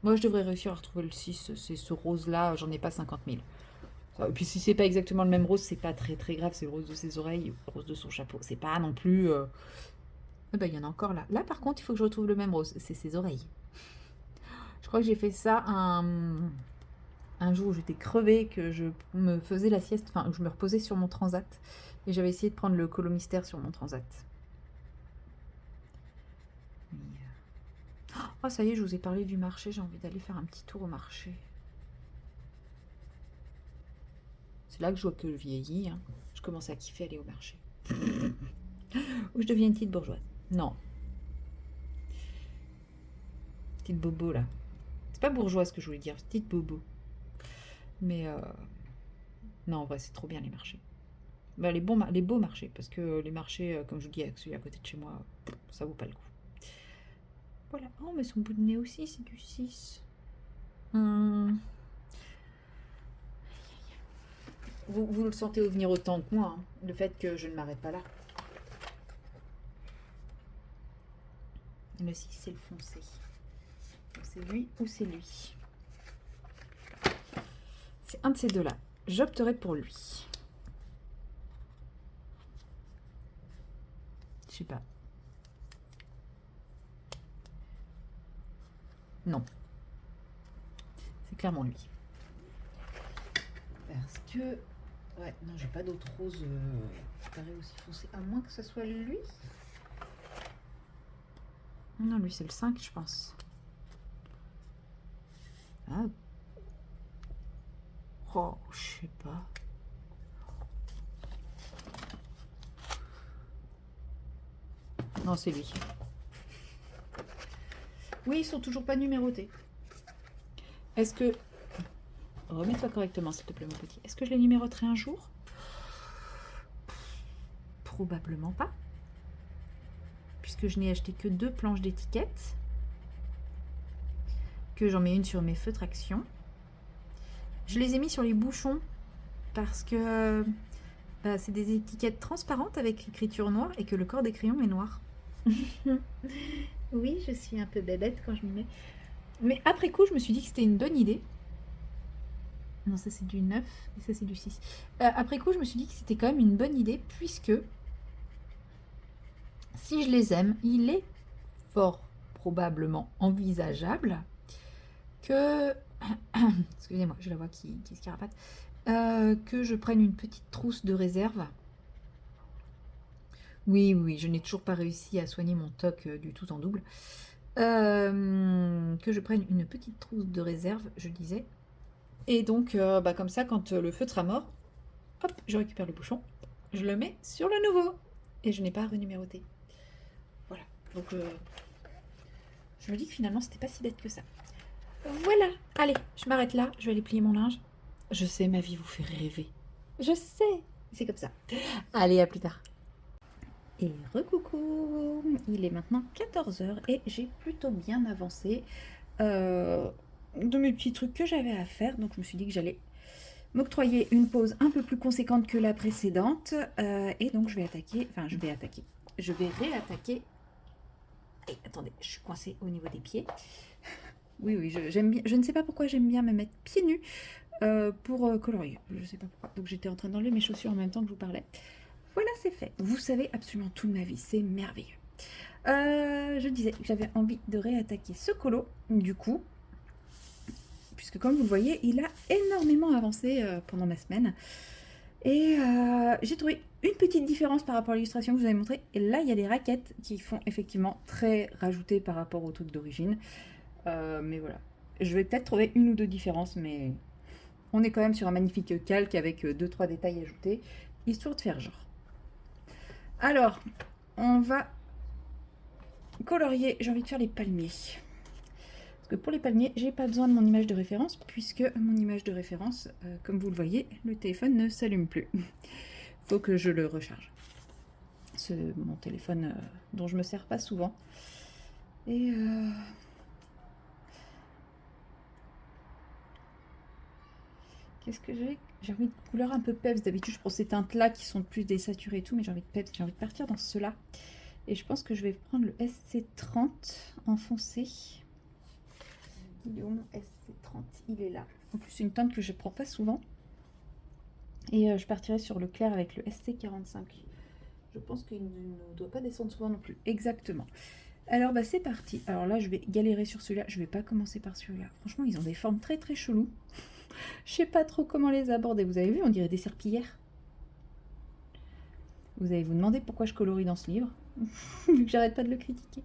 Moi, je devrais réussir à retrouver le 6. C'est ce rose-là, j'en ai pas 50 000. Et puis si c'est pas exactement le même rose, c'est pas très très grave. C'est le rose de ses oreilles, le rose de son chapeau. C'est pas non plus... Eh ben, il y en a encore là. Là, par contre, il faut que je retrouve le même rose. C'est ses oreilles. Je crois que j'ai fait ça un jour où j'étais crevée, que je me faisais la sieste, enfin, je me reposais sur mon transat. Et j'avais essayé de prendre le colo mystère sur mon transat. Oh, ça y est, je vous ai parlé du marché. J'ai envie d'aller faire un petit tour au marché. C'est là que je vois que je vieillis. Hein. Je commence à kiffer aller au marché. Ou je deviens une petite bourgeoise. Non. Petite bobo, là. C'est pas bourgeoise que je voulais dire. Petite bobo. Mais non, en vrai, c'est trop bien les marchés. Bah, les beaux marchés. Parce que les marchés, comme je vous dis, avec celui à côté de chez moi, ça vaut pas le coup. Voilà. Oh, mais son bout de nez aussi, c'est du 6. Vous le sentez venir autant que moi, hein, le fait que je ne m'arrête pas là. Le 6, c'est le foncé. C'est lui ou c'est lui? C'est un de ces deux-là. J'opterai pour lui. Je sais pas. Non. C'est clairement lui. Parce que... Ouais, non, j'ai pas d'autre rose pareil aussi foncé. À moins que ce soit lui. Non, lui, c'est le 5, je pense. Ah. Oh, je sais pas. Non, c'est lui. Oui, ils sont toujours pas numérotés. Est-ce que... Remets-toi correctement, s'il te plaît, mon petit. Est-ce que je les numéroterai un jour? Probablement pas. Puisque je n'ai acheté que 2 planches d'étiquettes. Que j'en mets une sur mes feutres action. Je les ai mis sur les bouchons parce que c'est des étiquettes transparentes avec écriture noire et que le corps des crayons est noir. Oui, je suis un peu bébête quand je m'y mets. Mais après coup, je me suis dit que c'était une bonne idée. Non, ça c'est du 9 et ça c'est du 6. Après coup, je me suis dit que c'était quand même une bonne idée puisque si je les aime, il est fort probablement envisageable que... Excusez-moi, j'ai la voix qui se carapate. Que je prenne une petite trousse de réserve. Oui, je n'ai toujours pas réussi à soigner mon toc du tout en double. Que je prenne une petite trousse de réserve, je disais. Et donc, comme ça, quand le feutre sera mort, hop, je récupère le bouchon, je le mets sur le nouveau. Et je n'ai pas renuméroté. Voilà. Donc, je me dis que finalement, c'était pas si bête que ça. Voilà. Allez, je m'arrête là. Je vais aller plier mon linge. Je sais, ma vie vous fait rêver. Je sais. C'est comme ça. Allez, à plus tard. Et recoucou. Il est maintenant 14h et j'ai plutôt bien avancé de mes petits trucs que j'avais à faire. Donc, je me suis dit que j'allais m'octroyer une pause un peu plus conséquente que la précédente. Et donc, je vais réattaquer. Et attendez, je suis coincée au niveau des pieds. Oui, j'aime bien. Je ne sais pas pourquoi j'aime bien me mettre pieds nus pour colorier. Je sais pas pourquoi. Donc j'étais en train d'enlever mes chaussures en même temps que je vous parlais. Voilà, c'est fait. Vous savez absolument tout de ma vie, c'est merveilleux. Je disais que j'avais envie de réattaquer ce colo, du coup, puisque comme vous le voyez, il a énormément avancé pendant ma semaine. Et j'ai trouvé une petite différence par rapport à l'illustration que je vous avais montrée. Et là, il y a des raquettes qui font effectivement très rajoutées par rapport au truc d'origine. Mais voilà. Je vais peut-être trouver une ou deux différences, mais on est quand même sur un magnifique calque avec 2-3 détails ajoutés, histoire de faire genre. Alors, on va colorier. J'ai envie de faire les palmiers. Parce que pour les palmiers, j'ai pas besoin de mon image de référence, puisque mon image de référence, comme vous le voyez, le téléphone ne s'allume plus. Faut que je le recharge. C'est mon téléphone dont je me sers pas souvent. Et qu'est-ce que j'ai? J'ai envie de couleurs un peu peps. D'habitude, je prends ces teintes-là qui sont plus désaturées et tout, mais j'ai envie de peps. J'ai envie de partir dans ceux-là. Et je pense que je vais prendre le SC30 en foncé. Il est où mon SC30? Il est là. En plus, c'est une teinte que je prends pas souvent. Et je partirai sur le clair avec le SC45. Je pense qu'il ne doit pas descendre souvent non plus. Exactement. Alors, bah, c'est parti. Alors là, je vais galérer sur celui-là. Je vais pas commencer par celui-là. Franchement, ils ont des formes très très cheloues. Je sais pas trop comment les aborder. Vous avez vu, on dirait des serpillères. Vous allez vous demander pourquoi je colorie dans ce livre. Vu que j'arrête pas de le critiquer.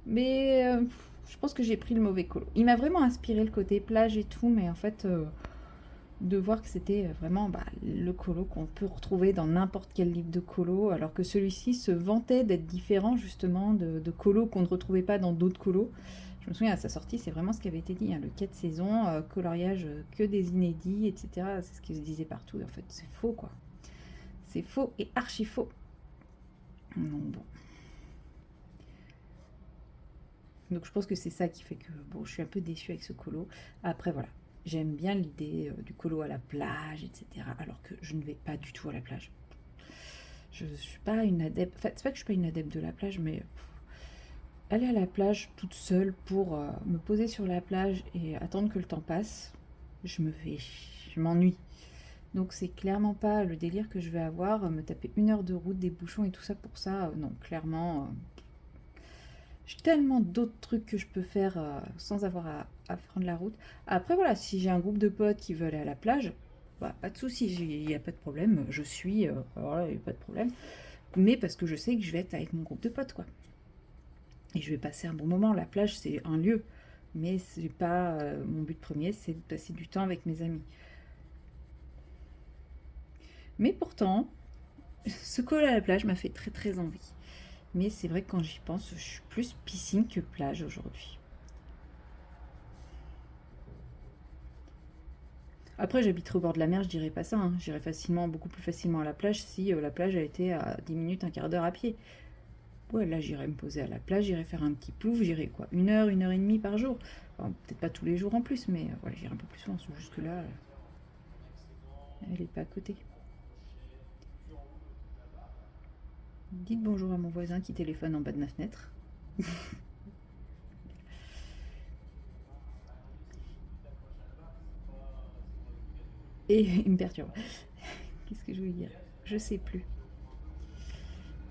Mais je pense que j'ai pris le mauvais colo. Il m'a vraiment inspiré le côté plage et tout, mais en fait, de voir que c'était vraiment le colo qu'on peut retrouver dans n'importe quel livre de colo, alors que celui-ci se vantait d'être différent justement de colo qu'on ne retrouvait pas dans d'autres colos. Je me souviens à sa sortie, c'est vraiment ce qui avait été dit, hein, le 4 saisons, coloriage que des inédits, etc. C'est ce qui se disait partout. En fait, c'est faux, quoi. C'est faux et archi faux. Donc bon. Donc je pense que c'est ça qui fait que bon, je suis un peu déçue avec ce colo. Après voilà, j'aime bien l'idée du colo à la plage, etc. Alors que je ne vais pas du tout à la plage. Je ne suis pas une adepte. Enfin, c'est pas que je suis pas une adepte de la plage, mais aller à la plage toute seule pour me poser sur la plage et attendre que le temps passe, je m'ennuie. Donc c'est clairement pas le délire que je vais avoir, me taper 1 heure de route, des bouchons et tout ça pour ça. Non, clairement. J'ai tellement d'autres trucs que je peux faire sans avoir à prendre la route. Après, voilà, si j'ai un groupe de potes qui veulent aller à la plage, bah, pas de souci, il n'y a pas de problème. Je suis, alors là, il n'y a pas de problème. Mais parce que je sais que je vais être avec mon groupe de potes, quoi. Et je vais passer un bon moment. La plage, c'est un lieu. Mais c'est pas mon but premier, c'est de passer du temps avec mes amis. Mais pourtant, ce col à la plage m'a fait très très envie. Mais c'est vrai que quand j'y pense, je suis plus piscine que plage aujourd'hui. Après, j'habiterai au bord de la mer, je dirais pas ça. Hein. J'irai facilement, beaucoup plus facilement à la plage si la plage a été à 10 minutes, un quart d'heure à pied. Ouais, là, j'irai me poser à la plage, j'irai faire un petit plouf, j'irai quoi, 1 heure, 1 heure et demie par jour. Enfin, peut-être pas tous les jours en plus, mais voilà, j'irai un peu plus souvent. Jusque-là, elle est pas à côté. Dites bonjour à mon voisin qui téléphone en bas de ma fenêtre. Et il me perturbe. Qu'est-ce que je voulais dire? Je sais plus.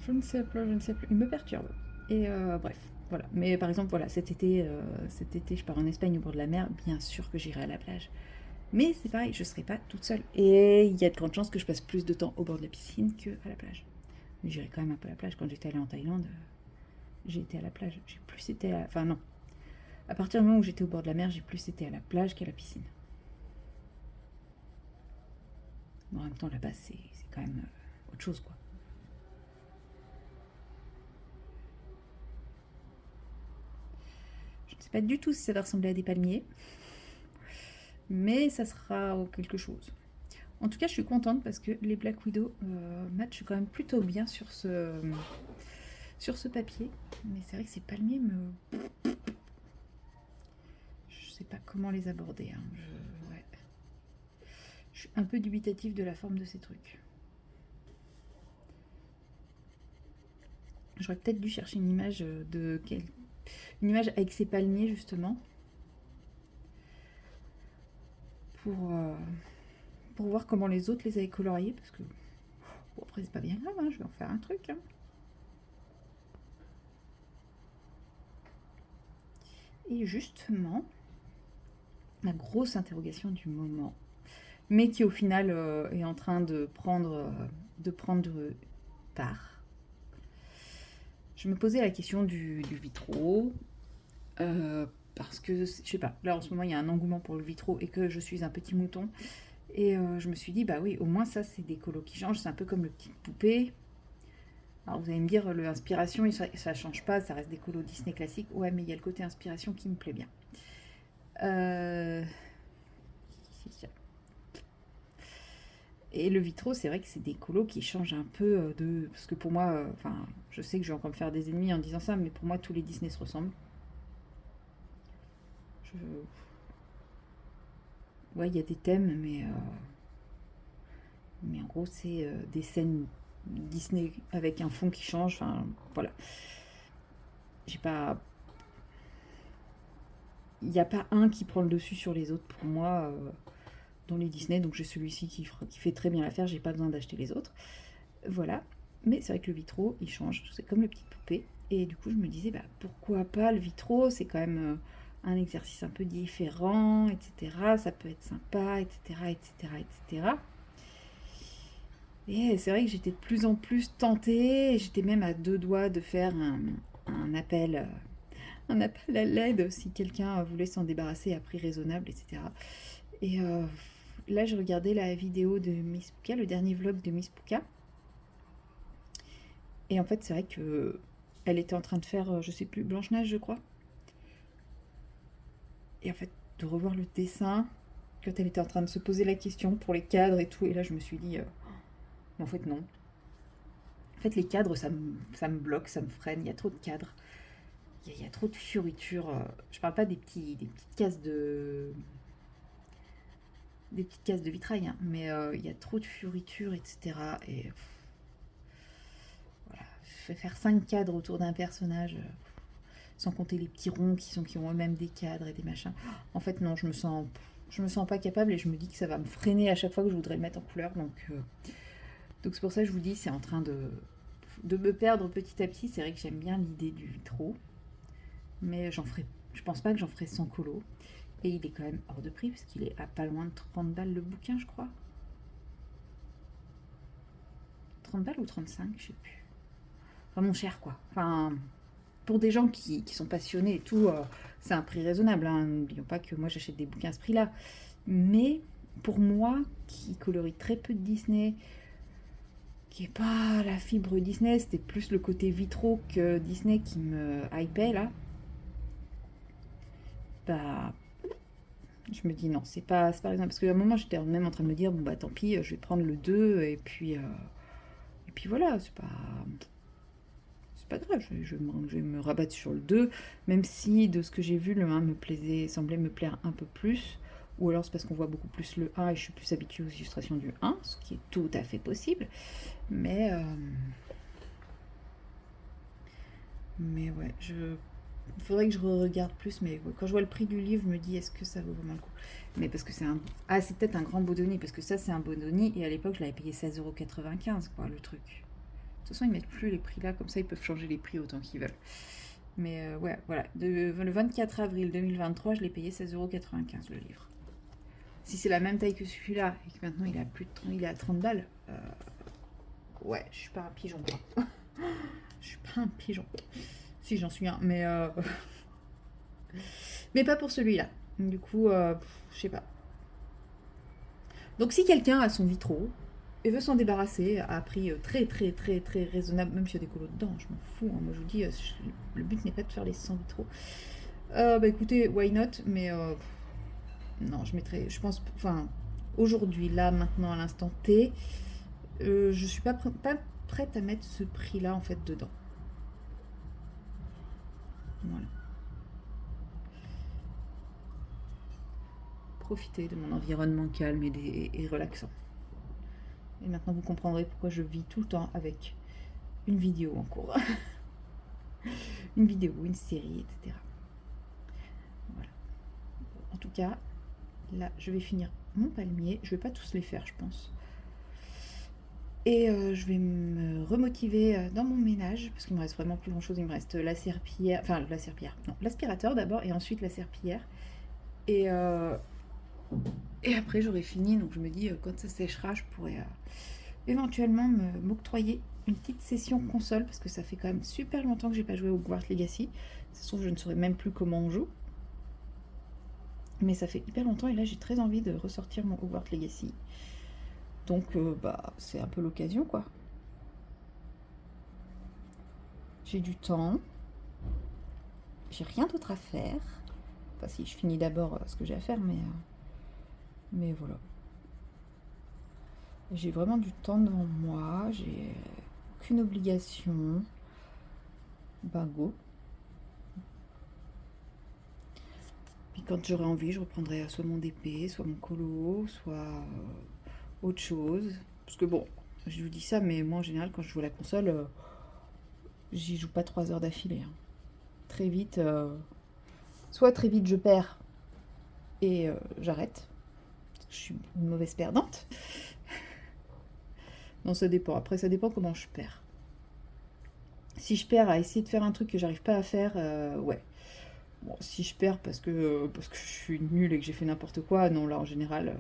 Je ne sais plus, je ne sais plus. Il me perturbe. Et bref, voilà. Mais par exemple, voilà, cet été, je pars en Espagne au bord de la mer. Bien sûr que j'irai à la plage. Mais c'est pareil, je ne serai pas toute seule. Et il y a de grandes chances que je passe plus de temps au bord de la piscine qu'à la plage. Mais j'irai quand même un peu à la plage. Quand j'étais allée en Thaïlande, j'ai été à la plage. J'ai plus été à... Enfin non. À partir du moment où j'étais au bord de la mer, j'ai plus été à la plage qu'à la piscine. Bon, en même temps, là-bas, c'est quand même autre chose, quoi. Je ne sais pas du tout si ça va ressembler à des palmiers. Mais ça sera quelque chose. En tout cas, je suis contente parce que les Black Widow matchent quand même plutôt bien sur ce papier. Mais c'est vrai que ces palmiers me... Je sais pas comment les aborder. Hein. Ouais. Je suis un peu dubitative de la forme de ces trucs. J'aurais peut-être dû chercher une image une image avec ces palmiers justement. pour voir comment les autres les avaient coloriés, parce que bon, après c'est pas bien grave, hein, je vais en faire un truc. Hein. Et justement, la grosse interrogation du moment, mais qui au final est en train de prendre part. Je me posais la question du vitraux, parce que, je sais pas, là en ce moment il y a un engouement pour le vitraux et que je suis un petit mouton. Et je me suis dit, bah oui, au moins ça c'est des colos qui changent, c'est un peu comme le petit poupée. Alors vous allez me dire, l'inspiration, ça change pas, ça reste des colos Disney classiques. Ouais, mais il y a le côté inspiration qui me plaît bien. Et le vitraux, c'est vrai que c'est des colos qui changent un peu de... Parce que pour moi, enfin, je sais que je vais encore me faire des ennemis en disant ça, mais pour moi, tous les Disney se ressemblent. Ouais, il y a des thèmes, mais en gros, c'est des scènes Disney avec un fond qui change. Enfin, voilà. J'ai pas... Il n'y a pas un qui prend le dessus sur les autres pour moi dans les Disney. Donc j'ai celui-ci qui fait très bien l'affaire. J'ai pas besoin d'acheter les autres. Voilà. Mais c'est vrai que le vitraux, il change. C'est comme le petit poupée. Et du coup, je me disais, bah, pourquoi pas le vitraux? C'est quand même un exercice un peu différent, etc. Ça peut être sympa, etc., etc., etc. Et c'est vrai que j'étais de plus en plus tentée. J'étais même à 2 doigts de faire un appel à l'aide si quelqu'un voulait s'en débarrasser à prix raisonnable, etc. Et là, je regardais la vidéo de Miss Pouka, le dernier vlog de Miss Pouka. Et en fait, c'est vrai que elle était en train de faire, je sais plus, Blanche-Neige, je crois. Et en fait, de revoir le dessin, quand elle était en train de se poser la question pour les cadres et tout, et là, je me suis dit, mais en fait, non. En fait, les cadres, ça me bloque, ça me freine, il y a trop de cadres. Il y a trop de fioritures. Je parle pas des petites cases de... Des petites cases de vitrail, hein, mais il y a trop de fioritures, etc. Et voilà, je vais faire 5 cadres autour d'un personnage, sans compter les petits ronds qui ont eux-mêmes des cadres et des machins. En fait, non, je me sens pas capable et je me dis que ça va me freiner à chaque fois que je voudrais le mettre en couleur. Donc c'est pour ça que je vous dis, c'est en train de me perdre petit à petit. C'est vrai que j'aime bien l'idée du vitraux, mais je pense pas que j'en ferai 100 colos. Et il est quand même hors de prix, parce qu'il est à pas loin de 30 balles le bouquin, je crois. 30 balles ou 35, je sais plus. Enfin, mon cher, quoi. Enfin, pour des gens qui sont passionnés et tout, c'est un prix raisonnable. Hein. N'oublions pas que moi, j'achète des bouquins à ce prix-là. Mais pour moi, qui colorie très peu de Disney, qui est pas la fibre Disney, c'était plus le côté vitraux que Disney qui me hypait, là. Bah... Je me dis non, c'est pas raisonnable. Parce qu'à un moment, j'étais même en train de me dire, bon bah tant pis, je vais prendre le 2 et puis voilà, c'est pas grave, je vais me rabattre sur le 2, même si de ce que j'ai vu, le 1 semblait me plaire un peu plus. Ou alors c'est parce qu'on voit beaucoup plus le 1 et je suis plus habituée aux illustrations du 1, ce qui est tout à fait possible. Mais ouais, il faudrait que je regarde plus, mais ouais, quand je vois le prix du livre, je me dis est-ce que ça vaut vraiment le coup? Mais parce que c'est c'est peut-être un grand Bodoni, parce que ça c'est un Bodoni, et à l'époque je l'avais payé 16,95 € quoi, le truc. De toute façon, ils mettent plus les prix là, comme ça ils peuvent changer les prix autant qu'ils veulent. Mais ouais, voilà, le 24 avril 2023, je l'ai payé 16,95 € le livre. Si c'est la même taille que celui-là, et que maintenant il est à plus de 30, il est à 30 balles, ouais, je suis pas un pigeon quoi. Je suis pas un pigeon. Si, j'en suis un, mais mais pas pour celui-là. Du coup, je sais pas. Donc si quelqu'un a son vitraux et veut s'en débarrasser à prix très très très très raisonnable, même s'il y a des colos dedans, je m'en fous. Hein. Moi je vous dis, le but n'est pas de faire les 100 vitraux. Bah écoutez, why not? Mais non, je pense, enfin, aujourd'hui, là, maintenant, à l'instant T, je suis pas prête à mettre ce prix-là en fait dedans. Voilà. Profiter de mon environnement calme et relaxant. Et maintenant, vous comprendrez pourquoi je vis tout le temps avec une vidéo en cours. Une vidéo, une série, etc. Voilà. En tout cas, là, je vais finir mon palmier. Je vais pas tous les faire, je pense. Et je vais me remotiver dans mon ménage, parce qu'il me reste vraiment plus grand chose. Il me reste la serpillière, enfin la serpillière, non, l'aspirateur d'abord, et ensuite la serpillière. Et, et après j'aurai fini, donc je me dis, quand ça séchera, je pourrais éventuellement m'octroyer une petite session console, parce que ça fait quand même super longtemps que j'ai pas joué au Hogwarts Legacy. Ça se trouve, je ne saurais même plus comment on joue. Mais ça fait hyper longtemps, et là j'ai très envie de ressortir mon Hogwarts Legacy. Donc bah c'est un peu l'occasion quoi. J'ai du temps, j'ai rien d'autre à faire. Enfin si, je finis d'abord ce que j'ai à faire, mais voilà. J'ai vraiment du temps devant moi, j'ai aucune obligation. Bah go. Puis quand j'aurai envie, je reprendrai soit mon DP, soit mon colo, soit autre chose. Parce que bon, je vous dis ça, mais moi en général quand je joue à la console, j'y joue pas 3 heures d'affilée. Hein. Très vite, soit très vite je perds et j'arrête. Je suis une mauvaise perdante. Non, ça dépend. Après, ça dépend comment je perds. Si je perds à essayer de faire un truc que j'arrive pas à faire, ouais. Bon, si je perds parce que je suis nulle et que j'ai fait n'importe quoi, non, là, en général,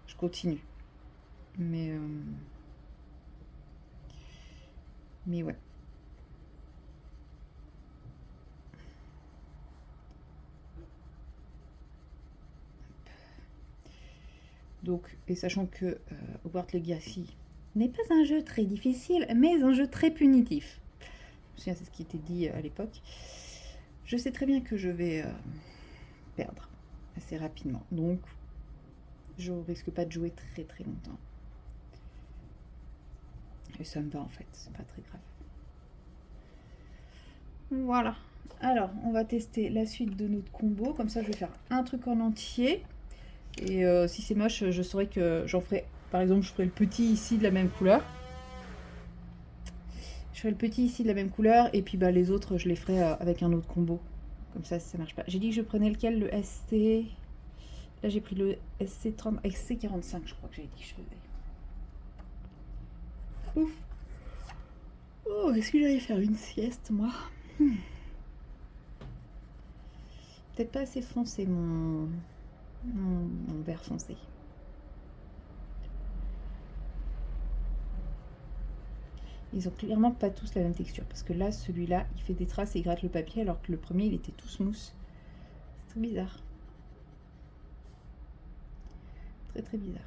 je continue. Mais ouais. Donc, et sachant que Hogwarts Legacy n'est pas un jeu très difficile, mais un jeu très punitif. Je me souviens, c'est ce qui était dit à l'époque. Je sais très bien que je vais perdre assez rapidement. Donc, je risque pas de jouer très très longtemps. Et ça me va en fait, c'est pas très grave. Voilà. Alors, on va tester la suite de notre combo. Comme ça, je vais faire un truc en entier. Et si c'est moche, je saurais que j'en ferai. Par exemple, je ferai le petit ici de la même couleur. Je ferai le petit ici de la même couleur. Et puis bah, les autres, je les ferai avec un autre combo. Comme ça, si ça marche pas. J'ai dit que je prenais lequel? Le SC. Là, j'ai pris le SC30, SC45, je crois que j'ai dit que je faisais. Ouf. Oh, est-ce que j'allais faire une sieste, moi? Peut-être pas assez foncé, mon vert foncé. Ils ont clairement pas tous la même texture. Parce que là, celui-là, il fait des traces et il gratte le papier, alors que le premier, il était tout smooth. C'est très bizarre. Très très bizarre.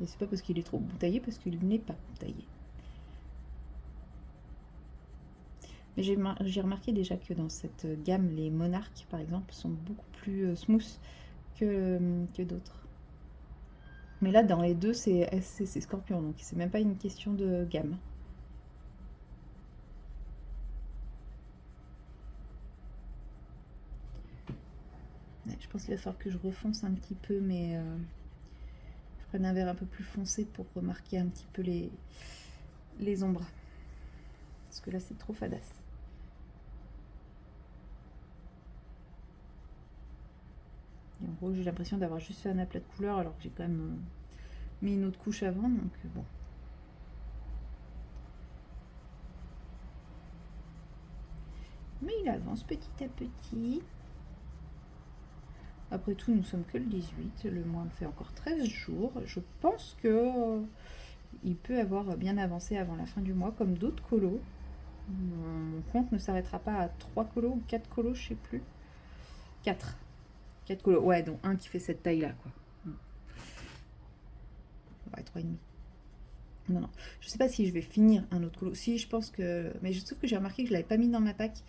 Et c'est pas parce qu'il est trop taillé, parce qu'il n'est pas taillé. Mais j'ai remarqué déjà que dans cette gamme, les monarques, par exemple, sont beaucoup plus smooth que d'autres. Mais là, dans les deux, c'est Scorpion, donc c'est même pas une question de gamme. Ouais, je pense qu'il va falloir que je refonce un petit peu, mais je prenne un verre un peu plus foncé pour remarquer un petit peu les ombres. Parce que là, c'est trop fadasse. Et en gros, j'ai l'impression d'avoir juste fait un aplat de couleur alors que j'ai quand même mis une autre couche avant, donc bon. Mais il avance petit à petit. Après tout, nous sommes que le 18, le mois me fait encore 13 jours. Je pense que il peut avoir bien avancé avant la fin du mois, comme d'autres colos. Mon compte ne s'arrêtera pas à 3 colos ou 4 colos, je sais plus. 4. 4 colos, ouais, dont un qui fait cette taille-là, quoi. Ouais, 3,5. Non, non. Je sais pas si je vais finir un autre colo. Si, je pense que... Mais je trouve que j'ai remarqué que je l'avais pas mis dans ma pack.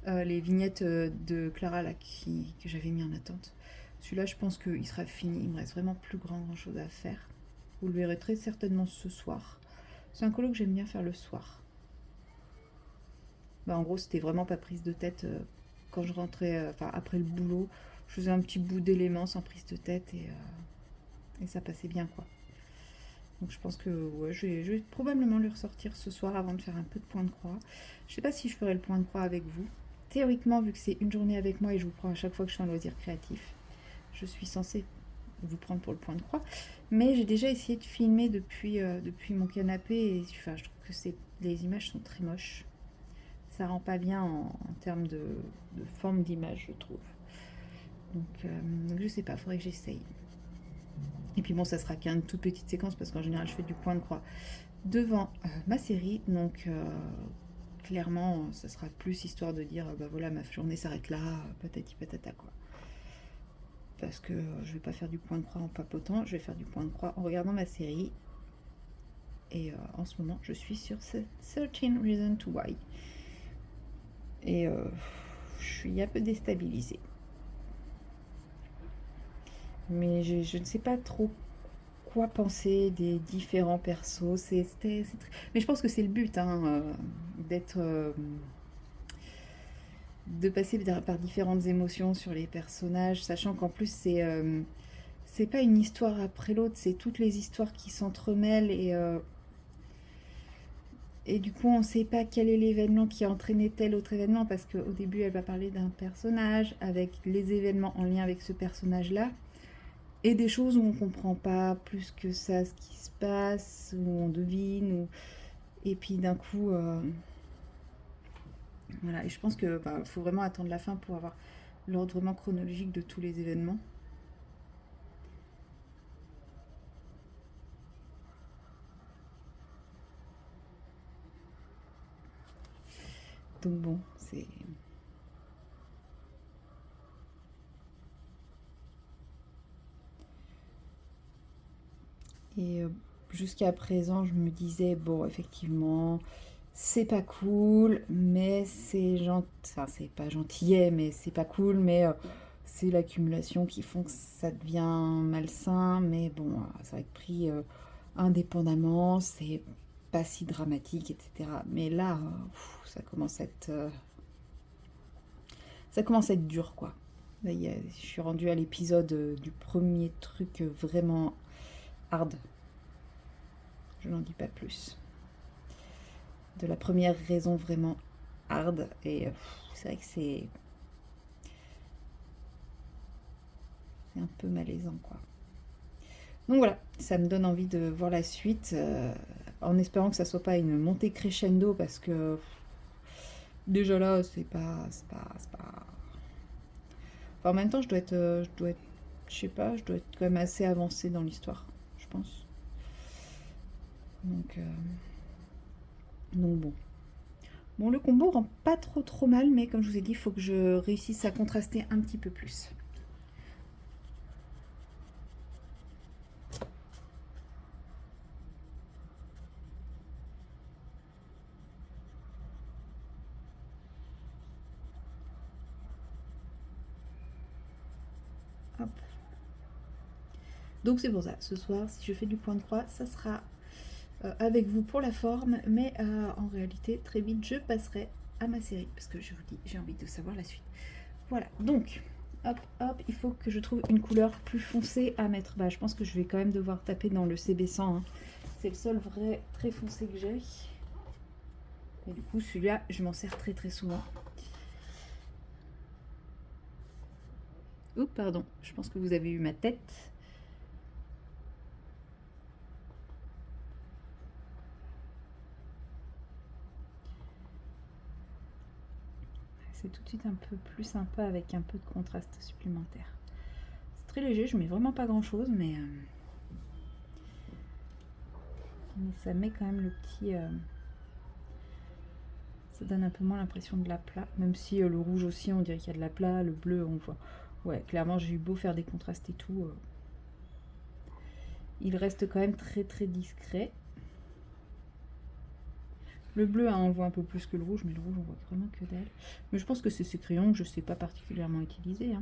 Les vignettes de Clara, là, que j'avais mis en attente. Celui-là, je pense qu'il sera fini. Il me reste vraiment plus grand chose à faire. Vous le verrez très certainement ce soir. C'est un colo que j'aime bien faire le soir. Bah, en gros, c'était vraiment pas prise de tête quand je rentrais, enfin après le boulot. Je faisais un petit bout d'éléments sans prise de tête et ça passait bien, quoi. Donc je pense que ouais, je vais probablement le ressortir ce soir avant de faire un peu de point de croix. Je sais pas si je ferai le point de croix avec vous. théoriquement, vu que c'est une journée avec moi et je vous prends à chaque fois que je fais un loisir créatif, je suis censée vous prendre pour le point de croix. Mais j'ai déjà essayé de filmer depuis mon canapé et enfin, je trouve que les images sont très moches. Ça rend pas bien en termes de forme d'image, je trouve. Donc je sais pas, faudrait que j'essaye. Et puis bon, ça sera qu'une toute petite séquence parce qu'en général, je fais du point de croix devant ma série. Donc clairement, ça sera plus histoire de dire bah voilà, ma journée s'arrête là, patati patata quoi. Parce que je vais pas faire du point de croix en papotant, je vais faire du point de croix en regardant ma série. Et en ce moment, je suis sur 13 Reasons to Why. Et je suis un peu déstabilisée. Mais je ne sais pas trop quoi penser des différents persos. Mais je pense que c'est le but, hein, de passer par différentes émotions sur les personnages, sachant qu'en plus c'est pas une histoire après l'autre, c'est toutes les histoires qui s'entremêlent et du coup on sait pas quel est l'événement qui a entraîné tel autre événement parce qu'au début elle va parler d'un personnage avec les événements en lien avec ce personnage là. Et des choses où on comprend pas plus que ça ce qui se passe, où on devine, et puis d'un coup, voilà. Et je pense que faut vraiment attendre la fin pour avoir l'ordre chronologique de tous les événements. Donc bon, c'est... Et jusqu'à présent, je me disais, bon, effectivement, c'est pas cool, mais c'est gentil. Enfin, c'est pas gentillet, mais c'est pas cool, mais c'est l'accumulation qui font que ça devient malsain. Mais bon, c'est vrai que pris indépendamment, c'est pas si dramatique, etc. Mais là, ça commence à être dur, quoi. Là, je suis rendue à l'épisode du premier truc vraiment hard. Je n'en dis pas plus. De la première raison vraiment hard. Et c'est vrai que c'est un peu malaisant, quoi. Donc voilà, ça me donne envie de voir la suite, en espérant que ça soit pas une montée crescendo, parce que déjà là, c'est pas... Enfin, en même temps, je dois être, je sais pas, je dois être quand même assez avancée dans l'histoire, je pense. Donc bon. Bon, le combo rend pas trop mal, mais comme je vous ai dit, il faut que je réussisse à contraster un petit peu plus. Hop. Donc c'est pour ça, ce soir, si je fais du point de croix, ça sera avec vous pour la forme, mais en réalité, très vite, je passerai à ma série, parce que je vous dis, j'ai envie de savoir la suite. Voilà, donc, hop, hop, il faut que je trouve une couleur plus foncée à mettre. Bah, je pense que je vais quand même devoir taper dans le CB100, hein. C'est le seul vrai très foncé que j'ai. Et du coup, celui-là, je m'en sers très souvent. Oups, pardon, je pense que vous avez eu ma tête. C'est tout de suite un peu plus sympa avec un peu de contraste supplémentaire. C'est très léger, je mets vraiment pas grand chose, mais ça met quand même le petit... ça donne un peu moins l'impression de l'aplat, même si le rouge aussi, on dirait qu'il y a de l'aplat, le bleu, on voit. Ouais, clairement, j'ai eu beau faire des contrastes et tout. Il reste quand même très discret. Le bleu, hein, on voit un peu plus que le rouge, mais le rouge, on voit vraiment que dalle. Mais je pense que c'est ce crayon que je ne sais pas particulièrement utiliser, hein.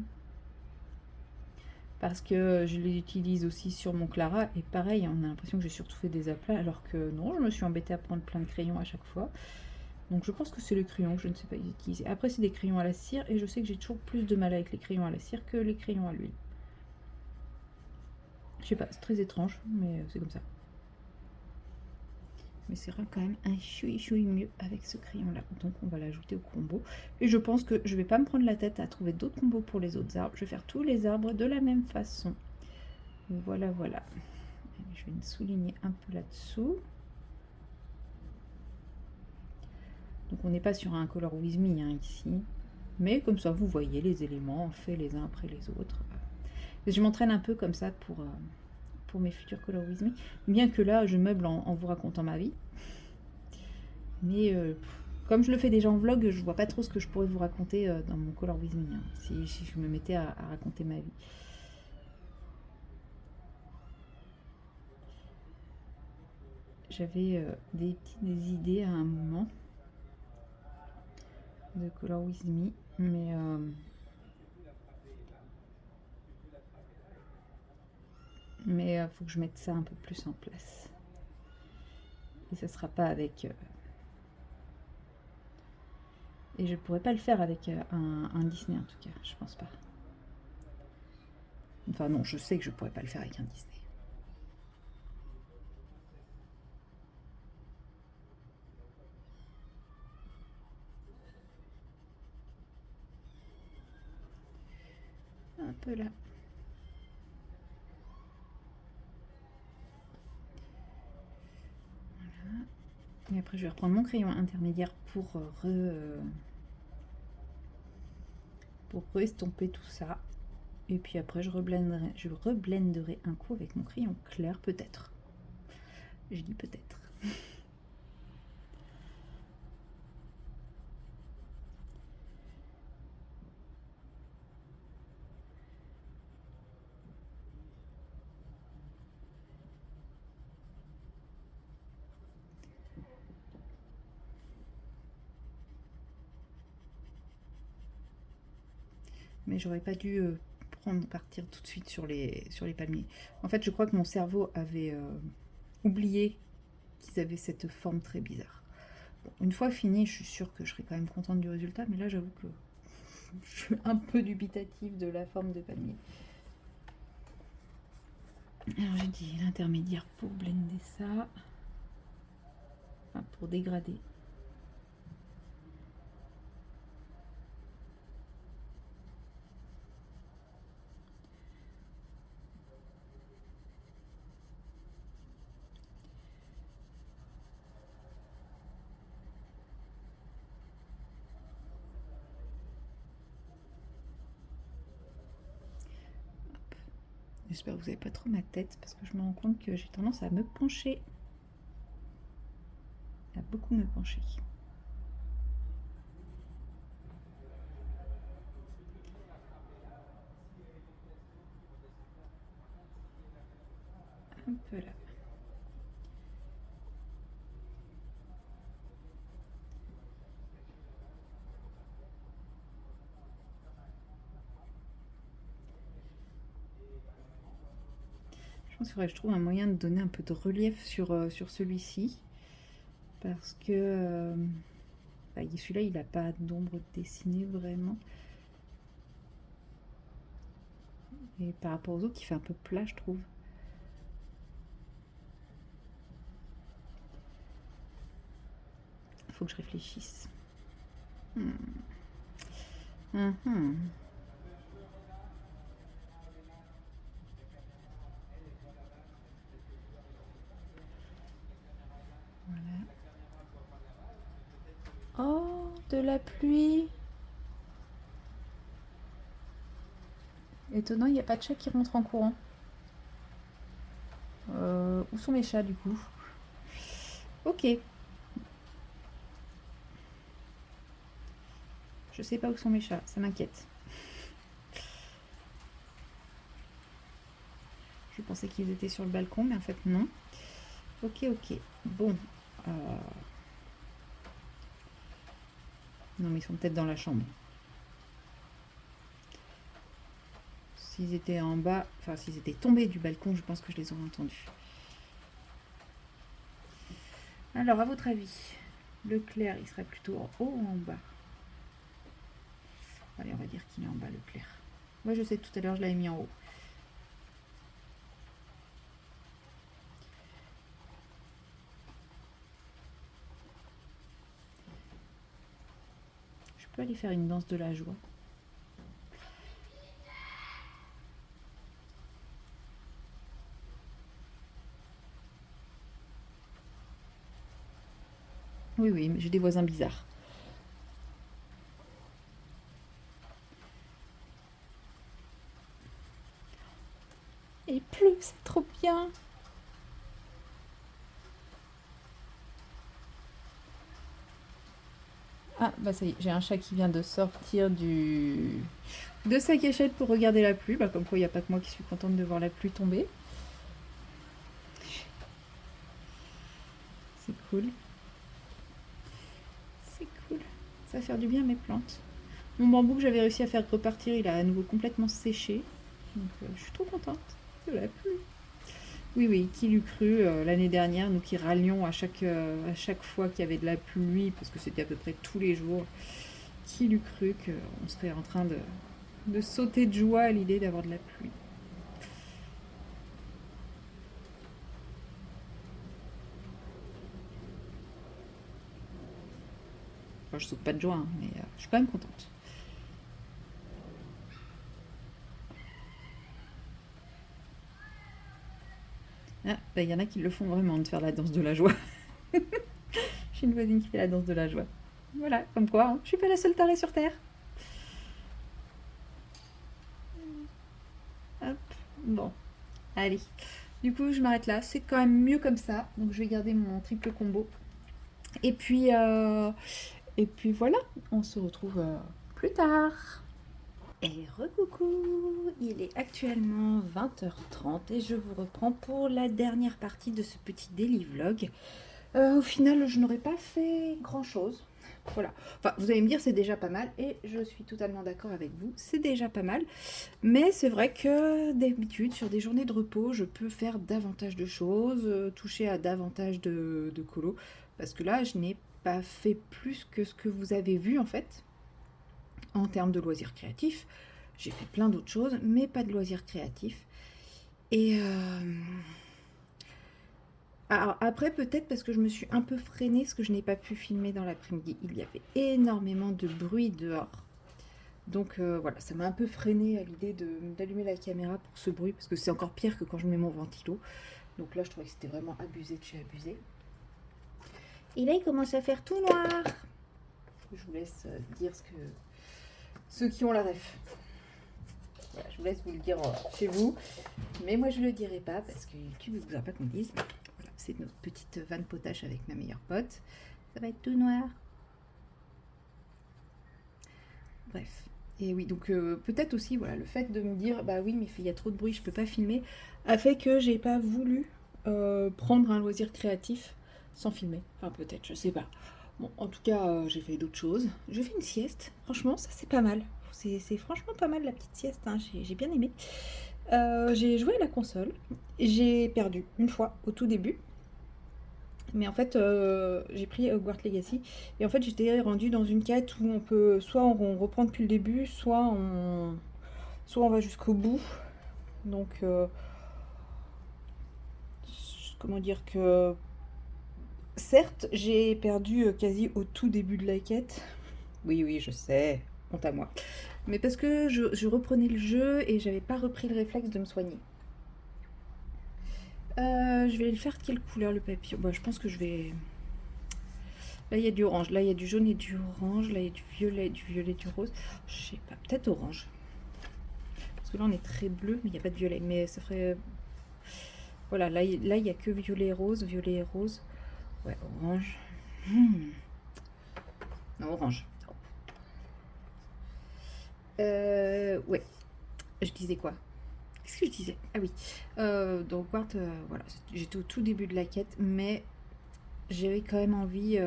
Parce que je les utilise aussi sur mon Clara, et pareil, on a l'impression que j'ai surtout fait des aplats, alors que non, je me suis embêtée à prendre plein de crayons à chaque fois. Donc je pense que c'est le crayon que je ne sais pas utiliser. Après, c'est des crayons à la cire, et je sais que j'ai toujours plus de mal avec les crayons à la cire que les crayons à l'huile. Je sais pas, c'est très étrange, mais c'est comme ça. Mais c'est quand même un chouï mieux avec ce crayon-là. Donc on va l'ajouter au combo. Et je pense que je vais pas me prendre la tête à trouver d'autres combos pour les autres arbres. Je vais faire tous les arbres de la même façon. Voilà, voilà. Je vais me souligner un peu là-dessous. Donc on n'est pas sur un Color With Me hein, ici. Mais comme ça, vous voyez les éléments faits les uns après les autres. Je m'entraîne un peu comme ça pour mes futurs Color With Me. Bien que là, je meuble en vous racontant ma vie. Mais comme je le fais déjà en vlog, je vois pas trop ce que je pourrais vous raconter dans mon Color With Me, hein, si je me mettais à raconter ma vie. J'avais des petites idées à un moment de Color With Me, mais faut que je mette ça un peu plus en place. Et ça sera pas avec... Et je pourrais pas le faire avec un Disney en tout cas, je pense pas. Enfin non, je sais que je pourrais pas le faire avec un Disney. Un peu là. Voilà. Et après je vais reprendre mon crayon intermédiaire pour estomper tout ça. Et puis après je reblenderai un coup avec mon crayon clair, peut-être. Je dis peut-être. Mais j'aurais pas dû partir tout de suite sur les palmiers. En fait, je crois que mon cerveau avait oublié qu'ils avaient cette forme très bizarre. Bon, une fois fini, je suis sûre que je serai quand même contente du résultat, mais là, j'avoue que je suis un peu dubitative de la forme de palmier. Alors, j'ai dit l'intermédiaire pour blender ça. Enfin, pour dégrader. J'espère que vous n'avez pas trop ma tête parce que je me rends compte que j'ai tendance à me pencher. À beaucoup me pencher. Un peu là. Je pense qu'il faudrait que je trouve un moyen de donner un peu de relief sur celui-ci. Parce que celui-là, il n'a pas d'ombre dessinée vraiment. Et par rapport aux autres, il fait un peu plat, je trouve. Il faut que je réfléchisse. Voilà. Oh, de la pluie. Étonnant, il n'y a pas de chat qui rentre en courant. Où sont mes chats du coup? Ok. Je sais pas où sont mes chats, ça m'inquiète. Je pensais qu'ils étaient sur le balcon, mais en fait non. Ok. Bon. Non, mais ils sont peut-être dans la chambre. S'ils étaient en bas, enfin s'ils étaient tombés du balcon, je pense que je les aurais entendus. Alors, à votre avis, le clair, il serait plutôt en haut ou en bas? Allez, on va dire qu'il est en bas, le clair. Moi, je sais, tout à l'heure, je l'avais mis en haut. peux aller faire une danse de la joie. Oui, oui, mais j'ai des voisins bizarres. Il pleut, c'est trop bien. Ah, bah ça y est, j'ai un chat qui vient de sortir de sa cachette pour regarder la pluie. Bah, comme quoi, il n'y a pas que moi qui suis contente de voir la pluie tomber. C'est cool. C'est cool. Ça va faire du bien à mes plantes. Mon bambou que j'avais réussi à faire repartir, il a à nouveau complètement séché. Donc je suis trop contente de la pluie. Oui, oui, qui l'eût cru l'année dernière, nous qui râlions à chaque fois qu'il y avait de la pluie, parce que c'était à peu près tous les jours, qui l'eût cru qu'on serait en train de sauter de joie à l'idée d'avoir de la pluie. Enfin, je saute pas de joie, hein, mais je suis quand même contente. Ah, bah, y en a qui le font vraiment, de faire la danse de la joie. J'ai une voisine qui fait la danse de la joie. Voilà, comme quoi, hein, je suis pas la seule tarée sur Terre. Hop, bon, allez. Du coup, je m'arrête là. C'est quand même mieux comme ça. Donc, je vais garder mon triple combo. Et puis voilà, on se retrouve plus tard. Et recoucou, il est actuellement 20h30 et je vous reprends pour la dernière partie de ce petit daily vlog. Au final, je n'aurais pas fait grand chose. Voilà. Enfin, vous allez me dire, c'est déjà pas mal. Et je suis totalement d'accord avec vous. C'est déjà pas mal. Mais c'est vrai que d'habitude, sur des journées de repos, je peux faire davantage de choses, toucher à davantage de colos. Parce que là, je n'ai pas fait plus que ce que vous avez vu, en fait, en termes de loisirs créatifs. J'ai fait plein d'autres choses, mais pas de loisirs créatifs. Et alors après, peut-être parce que je me suis un peu freinée, parce que je n'ai pas pu filmer dans l'après-midi. Il y avait énormément de bruit dehors. Donc voilà, ça m'a un peu freinée à l'idée d'allumer la caméra pour ce bruit, parce que c'est encore pire que quand je mets mon ventilo. Donc là, je trouvais que c'était vraiment abusé de chez abusé. Et là, il commence à faire tout noir. Je vous laisse dire ce que ceux qui ont la ref. Voilà, je vous laisse vous le dire chez vous. Mais moi, je ne le dirai pas, parce que YouTube ne voudra pas qu'on dise. Voilà, c'est notre petite vanne potache avec ma meilleure pote. Ça va être tout noir. Bref. Et oui, donc peut-être aussi, voilà, le fait de me dire, bah oui, mais il y a trop de bruit, je peux pas filmer, a fait que j'ai pas voulu prendre un loisir créatif sans filmer. Enfin, peut-être, je sais pas. Bon, en tout cas, j'ai fait d'autres choses. J'ai fait une sieste. Franchement, ça c'est pas mal. C'est franchement pas mal la petite sieste, hein. J'ai bien aimé. J'ai joué à la console. J'ai perdu une fois au tout début. Mais en fait, j'ai pris Hogwarts Legacy. Et en fait, j'étais rendue dans une quête où on peut. Soit on reprend depuis le début, soit on va jusqu'au bout. Donc, comment dire que. Certes, j'ai perdu quasi au tout début de la quête. Oui, oui, je sais. Honte à moi. Mais parce que je reprenais le jeu et j'avais pas repris le réflexe de me soigner. Je vais le faire de quelle couleur le papillon? Bah, je pense que je vais. Là, il y a du orange. Là, il y a du jaune et du orange. Là, il y a du violet, du rose. Je sais pas, peut-être orange. Parce que là, on est très bleu, mais il n'y a pas de violet. Mais ça ferait. Voilà, là, il n'y a que violet et rose. Violet et rose. Ouais, orange. Non, orange. Ouais. Je disais quoi? Qu'est-ce que je disais? Ah oui. Donc, voilà, j'étais au tout début de la quête, mais j'avais quand même envie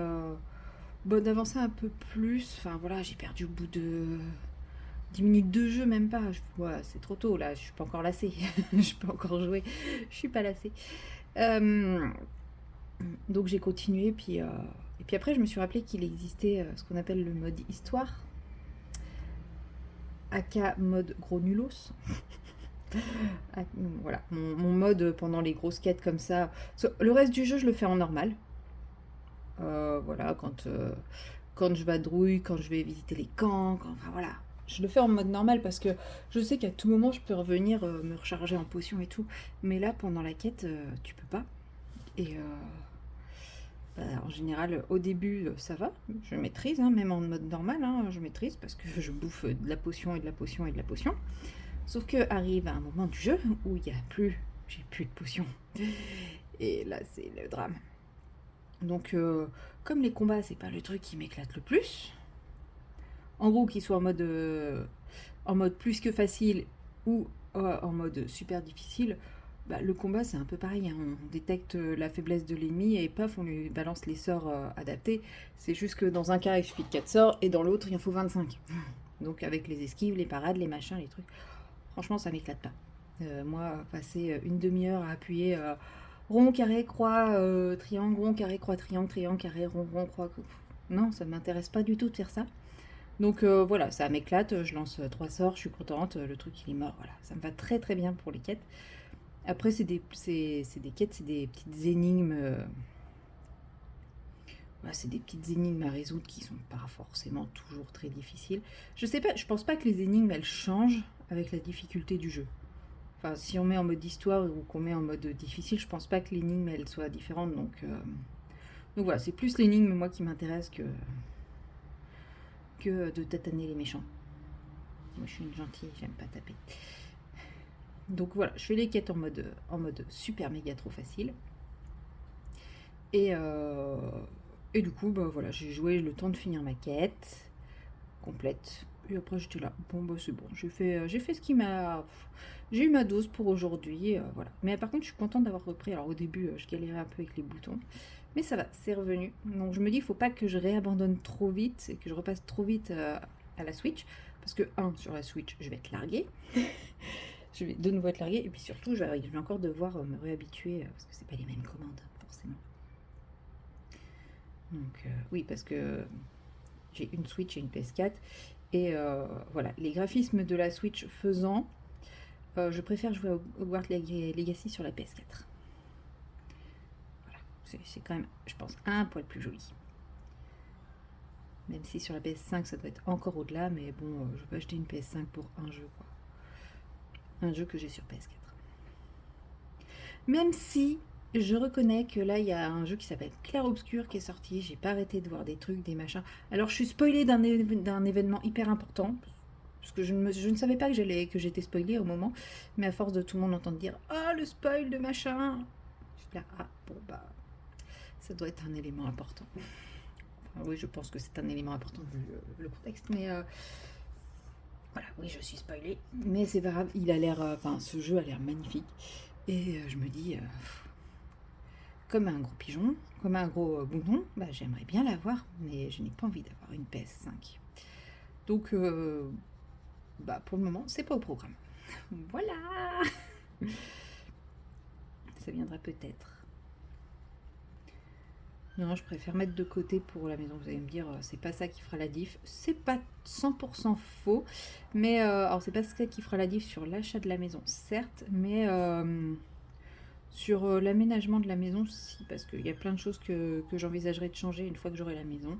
d'avancer un peu plus. Enfin, voilà, j'ai perdu au bout de 10 minutes de jeu, même pas. Ouais, c'est trop tôt, là. Je suis pas encore lassée. Je peux encore jouer. Je suis pas lassée. Donc, j'ai continué, et puis après, je me suis rappelé qu'il existait ce qu'on appelle le mode histoire. aka mode gros nulos. Voilà, mon mode pendant les grosses quêtes comme ça. Le reste du jeu, je le fais en normal. Voilà, quand quand je vadrouille, quand je vais visiter les camps, enfin voilà. Je le fais en mode normal parce que je sais qu'à tout moment je peux revenir me recharger en potion et tout. Mais là, pendant la quête, tu peux pas. Et bah, en général, au début, ça va. Je maîtrise, hein, même en mode normal, hein, je maîtrise parce que je bouffe de la potion et de la potion et de la potion. Sauf que arrive un moment du jeu où il y a plus, j'ai plus de potions. Et là, c'est le drame. Donc, comme les combats, c'est pas le truc qui m'éclate le plus. En gros, qu'ils soient en mode plus que facile ou en mode super difficile, bah, le combat c'est un peu pareil, hein. On détecte la faiblesse de l'ennemi et paf, on lui balance les sorts adaptés. C'est juste que dans un cas il suffit de 4 sorts et dans l'autre il en faut 25. Donc avec les esquives, les parades, les machins, les trucs, franchement ça m'éclate pas. Moi, passer une demi-heure à appuyer rond, carré, croix, triangle, rond, carré, croix, triangle, triangle, carré, rond, rond, croix. Non, ça m'intéresse pas du tout de faire ça. Donc voilà, ça m'éclate, je lance 3 sorts, je suis contente, le truc il est mort, voilà. Ça me va très très bien pour les quêtes. Après c'est des quêtes, c'est des petites énigmes. Voilà, c'est des petites énigmes à résoudre qui sont pas forcément toujours très difficiles. Je sais pas, je pense pas que les énigmes elles changent avec la difficulté du jeu. Enfin, si on met en mode histoire ou qu'on met en mode difficile, je pense pas que l'énigme elle soit différente. Donc voilà, c'est plus l'énigme moi qui m'intéresse que de tataner les méchants. Moi je suis une gentille, j'aime pas taper. Donc voilà, je fais les quêtes en mode super méga trop facile. Et, et du coup, bah voilà, j'ai joué le temps de finir ma quête complète. Et après j'étais là, bon bah c'est bon, j'ai fait ce qui m'a... J'ai eu ma dose pour aujourd'hui, voilà. Mais par contre je suis contente d'avoir repris. Alors au début je galérais un peu avec les boutons. Mais ça va, c'est revenu. Donc je me dis, il faut pas que je réabandonne trop vite et que je repasse trop vite à la Switch. Parce que, sur la Switch, je vais être larguée. Je vais de nouveau être larguée. Et puis surtout, je vais encore devoir me réhabituer parce que c'est pas les mêmes commandes, forcément. Donc oui, parce que j'ai une Switch et une PS4. Et voilà, les graphismes de la Switch faisant, je préfère jouer à Hogwarts Legacy sur la PS4. Voilà, c'est quand même, je pense, un poil plus joli. Même si sur la PS5 ça doit être encore au-delà, mais bon, je vais pas acheter une PS5 pour un jeu, quoi. Un jeu que j'ai sur PS4. Même si je reconnais que là il y a un jeu qui s'appelle Clair Obscur qui est sorti, j'ai pas arrêté de voir des trucs, des machins. Alors je suis spoilée d'un événement hyper important, parce que je ne savais pas que j'étais spoilée au moment, mais à force de tout le monde entendre dire ah le spoil de machin, je suis là ah bon bah ça doit être un élément important. Enfin, oui, je pense que c'est un élément important vu le contexte, mais voilà, oui, je suis spoilée, mais c'est pas grave, il a l'air, enfin, ce jeu a l'air magnifique, et je me dis, comme un gros pigeon, comme un gros bonbon, bah, j'aimerais bien l'avoir, mais je n'ai pas envie d'avoir une PS5. Donc, bah, pour le moment, c'est pas au programme. Voilà. Ça viendra peut-être. Non, je préfère mettre de côté pour la maison. Vous allez me dire, c'est pas ça qui fera la diff. C'est pas 100% faux, mais alors c'est pas ça qui fera la diff sur l'achat de la maison, certes, mais sur l'aménagement de la maison, si, parce qu'il y a plein de choses que j'envisagerais de changer une fois que j'aurai la maison.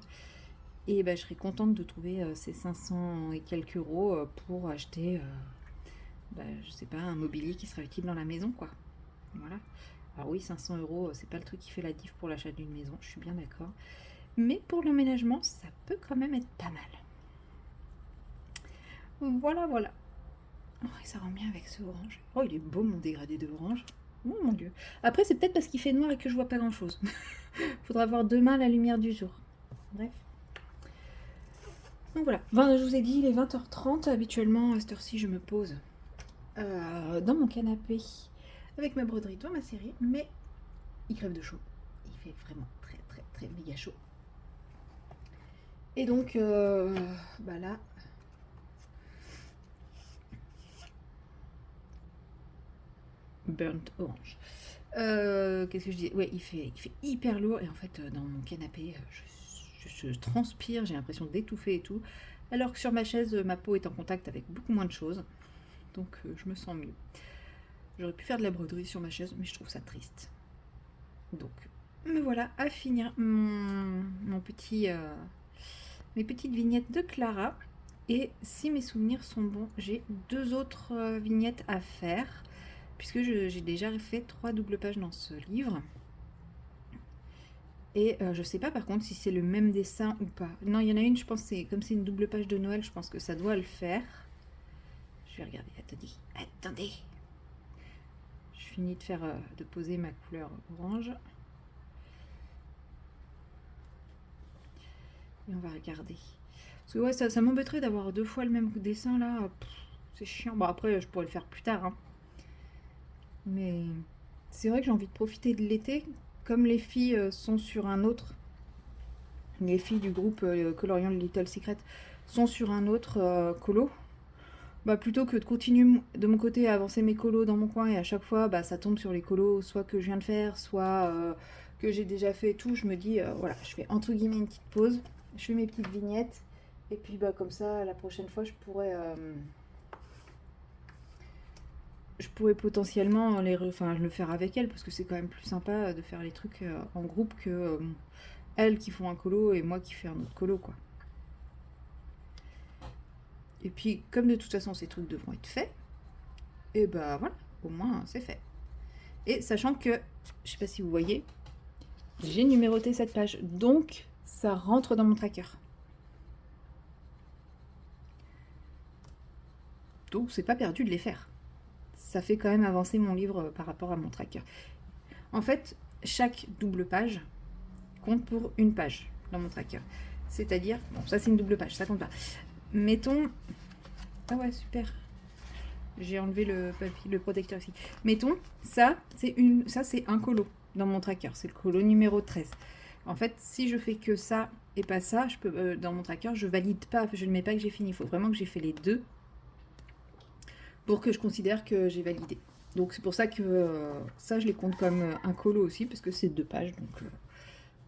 Et bah, je serais contente de trouver ces 500 et quelques euros pour acheter, bah, je sais pas, un mobilier qui sera utile dans la maison, quoi. Voilà. Alors oui, 500 euros, c'est pas le truc qui fait la diff pour l'achat d'une maison, je suis bien d'accord. Mais pour l'emménagement, ça peut quand même être pas mal. Voilà, voilà. Oh, et ça rend bien avec ce orange. Oh, il est beau mon dégradé de orange. Oh mon dieu. Après, c'est peut-être parce qu'il fait noir et que je vois pas grand chose. Faudra voir demain la lumière du jour. Bref. Donc voilà. Je vous ai dit, il est 20h30. Habituellement, à cette heure-ci, je me pose dans mon canapé avec ma broderie devant ma série. Mais il crève de chaud. Il fait vraiment très, très, très méga chaud. Et donc, bah là, burnt orange. Qu'est-ce que je disais? Ouais, il fait hyper lourd. Et en fait, dans mon canapé, je transpire, j'ai l'impression d'étouffer et tout. Alors que sur ma chaise, ma peau est en contact avec beaucoup moins de choses. Donc, je me sens mieux. J'aurais pu faire de la broderie sur ma chaise, mais je trouve ça triste. Donc, me voilà à finir mon petit mes petites vignettes de Clara. Et si mes souvenirs sont bons, j'ai 2 autres vignettes à faire, puisque j'ai déjà fait 3 doubles pages dans ce livre. Et je sais pas par contre si c'est le même dessin ou pas. Non, il y en a une, je pense, comme c'est une double page de Noël, je pense que ça doit le faire. Je vais regarder, attendez. Je finis de poser ma couleur orange. Et on va regarder. Parce que ouais, ça m'embêterait d'avoir 2 fois le même dessin là. C'est chiant. Bon, après, je pourrais le faire plus tard. Hein. Mais c'est vrai que j'ai envie de profiter de l'été. Comme les filles sont sur un autre. Les filles du groupe Coloriant Little Secret sont sur un autre colo. Bah, plutôt que de continuer de mon côté à avancer mes colos dans mon coin et à chaque fois bah, ça tombe sur les colos soit que je viens de faire, soit que j'ai déjà fait et tout, je me dis voilà, je fais entre guillemets une petite pause, je fais mes petites vignettes et puis bah, comme ça la prochaine fois je pourrais potentiellement le faire avec elle parce que c'est quand même plus sympa de faire les trucs en groupe que elles qui font un colo et moi qui fais un autre colo quoi. Et puis, comme de toute façon ces trucs devront être faits, et bah voilà, au moins c'est fait. Et sachant que, je sais pas si vous voyez, j'ai numéroté cette page, donc ça rentre dans mon tracker. Donc c'est pas perdu de les faire. Ça fait quand même avancer mon livre par rapport à mon tracker. En fait, chaque double page compte pour une page dans mon tracker. C'est-à-dire, bon ça c'est une double page, ça compte pas. Mettons, ah ouais super, j'ai enlevé le papier, le protecteur ici. Mettons, ça c'est un colo dans mon tracker, c'est le colo numéro 13. En fait, si je fais que ça et pas ça, je peux dans mon tracker, je valide pas, je ne mets pas que j'ai fini. Il faut vraiment que j'ai fait les deux pour que je considère que j'ai validé. Donc c'est pour ça que ça, je les compte comme un colo aussi, parce que c'est 2 pages.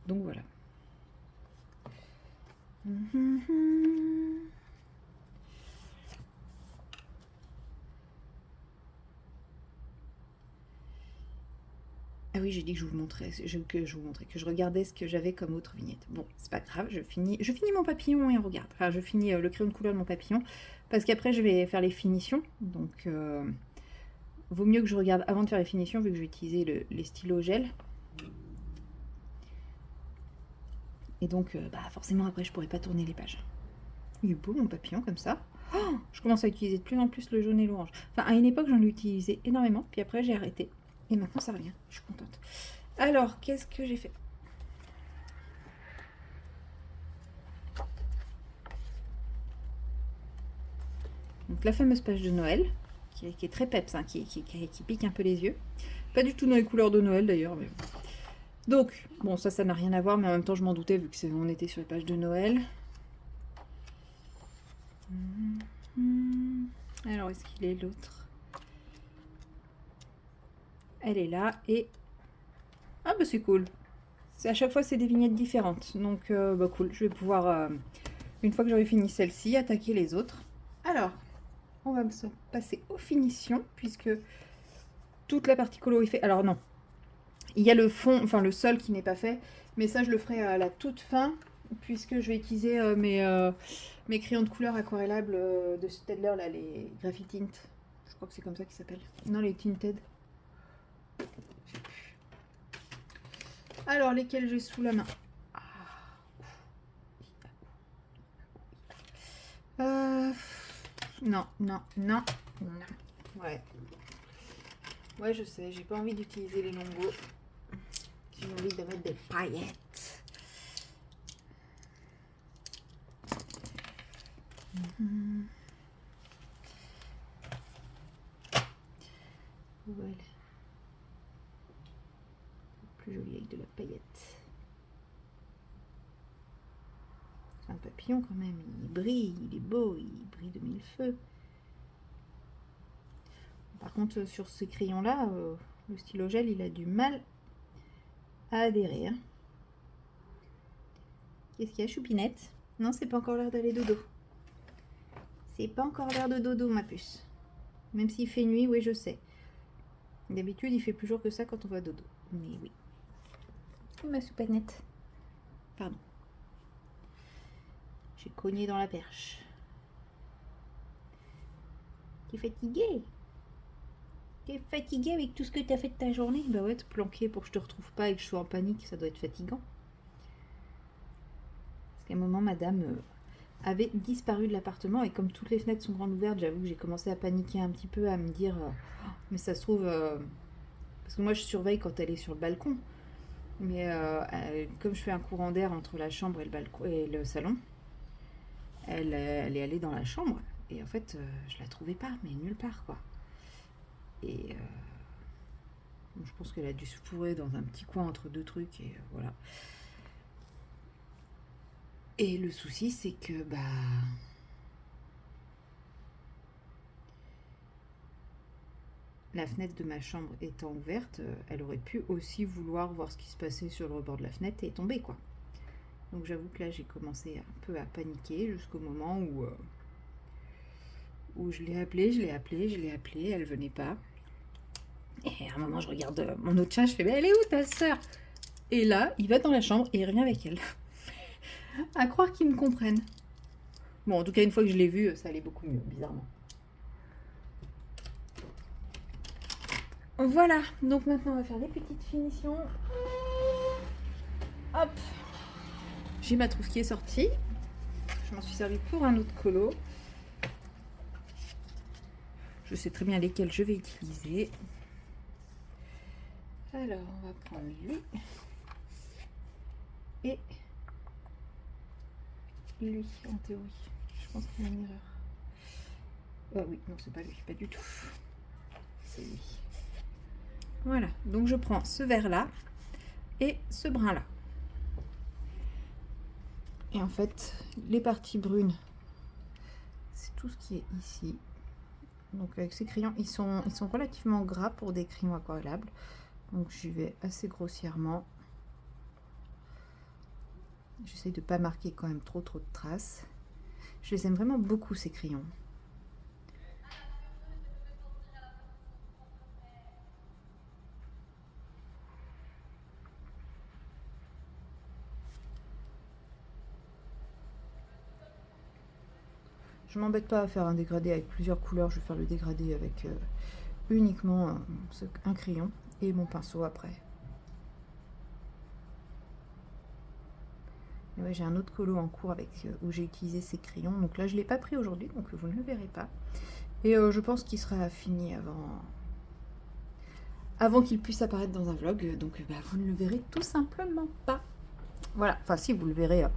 Donc voilà. Ah oui, j'ai dit que je vous montrais, que je regardais ce que j'avais comme autre vignette. Bon, c'est pas grave, je finis mon papillon et on regarde. Enfin, je finis le crayon de couleur de mon papillon, parce qu'après je vais faire les finitions. Donc, vaut mieux que je regarde avant de faire les finitions, vu que je vais utiliser les stylos gel. Et donc, bah forcément après je pourrais pas tourner les pages. Il est beau mon papillon comme ça. Oh, je commence à utiliser de plus en plus le jaune et l'orange. Enfin, à une époque j'en utilisais énormément, puis après j'ai arrêté. Et maintenant ça revient, je suis contente. Alors, qu'est-ce que j'ai fait? Donc la fameuse page de Noël, qui est très peps, hein, qui pique un peu les yeux. Pas du tout dans les couleurs de Noël d'ailleurs. Mais... Donc, bon, ça n'a rien à voir, mais en même temps je m'en doutais vu que on était sur les pages de Noël. Alors, est-ce qu'il est l'autre? Elle est là et... Ah bah c'est cool. À chaque fois c'est des vignettes différentes. Donc bah cool, je vais pouvoir, une fois que j'aurai fini celle-ci, attaquer les autres. Alors, on va se passer aux finitions, puisque toute la partie colo est faite. Alors non, il y a le fond, enfin le sol qui n'est pas fait, mais ça je le ferai à la toute fin, puisque je vais utiliser mes crayons de couleur aquarellables de Staedtler, là, les Graphitint. Je crois que c'est comme ça qu'ils s'appellent. Non, les Tinted. Alors, lesquels j'ai sous la main? Non. Ouais. Ouais, je sais, j'ai pas envie d'utiliser les longos. J'ai envie de mettre des paillettes. Voilà. Plus joli avec de la paillette. C'est un papillon quand même, il brille, il est beau, il brille de mille feux. Par contre, sur ce crayon-là, le stylo gel, il a du mal à adhérer. Hein. Qu'est-ce qu'il y a, Choupinette? Non, c'est pas encore l'heure d'aller dodo. C'est pas encore l'heure de dodo, ma puce. Même s'il fait nuit, oui, je sais. D'habitude, il fait plus jour que ça quand on va dodo. Mais oui. Ma Choupinette. Pardon. J'ai cogné dans la perche. T'es fatigué? T'es fatigué avec tout ce que t'as fait de ta journée? Bah ouais, te planquer pour que je te retrouve pas et que je sois en panique, ça doit être fatigant. Parce qu'à un moment, madame avait disparu de l'appartement et comme toutes les fenêtres sont grandes ouvertes, j'avoue que j'ai commencé à paniquer un petit peu, à me dire mais ça se trouve... parce que moi, je surveille quand elle est sur le balcon. Mais comme je fais un courant d'air entre la chambre et le balcon et le salon, elle est allée dans la chambre et en fait je la trouvais pas, mais nulle part quoi. Et je pense qu'elle a dû se fourrer dans un petit coin entre deux trucs et voilà. Et le souci c'est que la fenêtre de ma chambre étant ouverte, elle aurait pu aussi vouloir voir ce qui se passait sur le rebord de la fenêtre et tomber quoi. Donc j'avoue que là j'ai commencé un peu à paniquer jusqu'au moment où je l'ai appelée, elle venait pas. Et à un moment je regarde mon autre chat, je fais mais elle est où ta soeur? Et là il va dans la chambre et il revient avec elle. À croire qu'ils me comprennent. Bon en tout cas une fois que je l'ai vu, ça allait beaucoup mieux bizarrement. Voilà, donc maintenant on va faire des petites finitions. Hop, j'ai ma trousse qui est sortie. Je m'en suis servi pour un autre colo. Je sais très bien lesquels je vais utiliser. Alors, on va prendre lui. Et lui, en théorie. Je pense qu'il y a une erreur. Ah oui, non, c'est pas lui, pas du tout. C'est lui. Voilà, donc je prends ce vert-là et ce brun-là. Et en fait, les parties brunes, c'est tout ce qui est ici. Donc avec ces crayons, ils sont relativement gras pour des crayons aquarellables. Donc j'y vais assez grossièrement. J'essaie de ne pas marquer quand même trop de traces. Je les aime vraiment beaucoup ces crayons. Je m'embête pas à faire un dégradé avec plusieurs couleurs. Je vais faire le dégradé avec uniquement un crayon et mon pinceau après. Et ouais, j'ai un autre colo en cours avec où j'ai utilisé ces crayons. Donc là, je ne l'ai pas pris aujourd'hui, donc vous ne le verrez pas. Et je pense qu'il sera fini avant qu'il puisse apparaître dans un vlog. Donc vous ne le verrez tout simplement pas. Voilà, enfin si, vous le verrez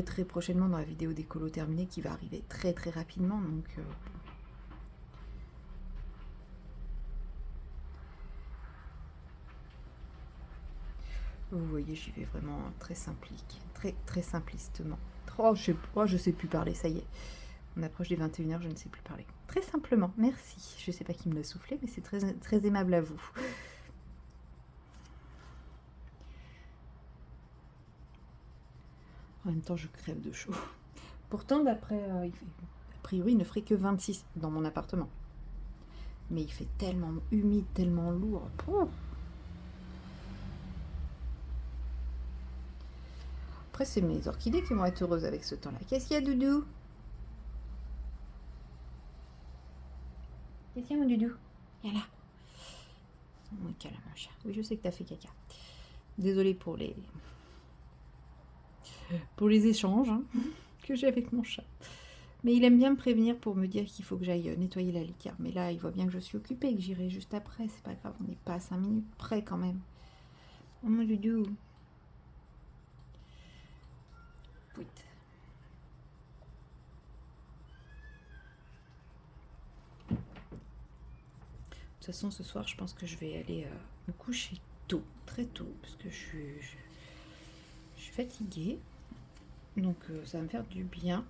très prochainement dans la vidéo des colos terminés qui va arriver très rapidement. Donc vous voyez, j'y vais vraiment très simplique, très simplistement. Oh, je sais plus parler, ça y est. On approche des 21h, je ne sais plus parler. Très simplement, merci. Je ne sais pas qui me l'a soufflé, mais c'est très aimable à vous. En même temps, je crève de chaud. Pourtant, d'après, a priori, il ne ferait que 26 dans mon appartement. Mais il fait tellement humide, tellement lourd. Pouh. Après, c'est mes orchidées qui vont être heureuses avec ce temps-là. Qu'est-ce qu'il y a, Doudou? Qu'est-ce qu'il y a, mon Doudou? Viens là. Oui, câlin, mon chat. Oui, je sais que tu as fait caca. Désolée pour les échanges que j'ai avec mon chat. Mais il aime bien me prévenir pour me dire qu'il faut que j'aille nettoyer la litière. Mais là, il voit bien que je suis occupée et que j'irai juste après. C'est pas grave, on n'est pas à 5 minutes près quand même. Oh mon Doudou. Oui. De toute façon, ce soir, je pense que je vais aller me coucher tôt, très tôt, parce que je suis fatiguée. Donc, ça va me faire du bien.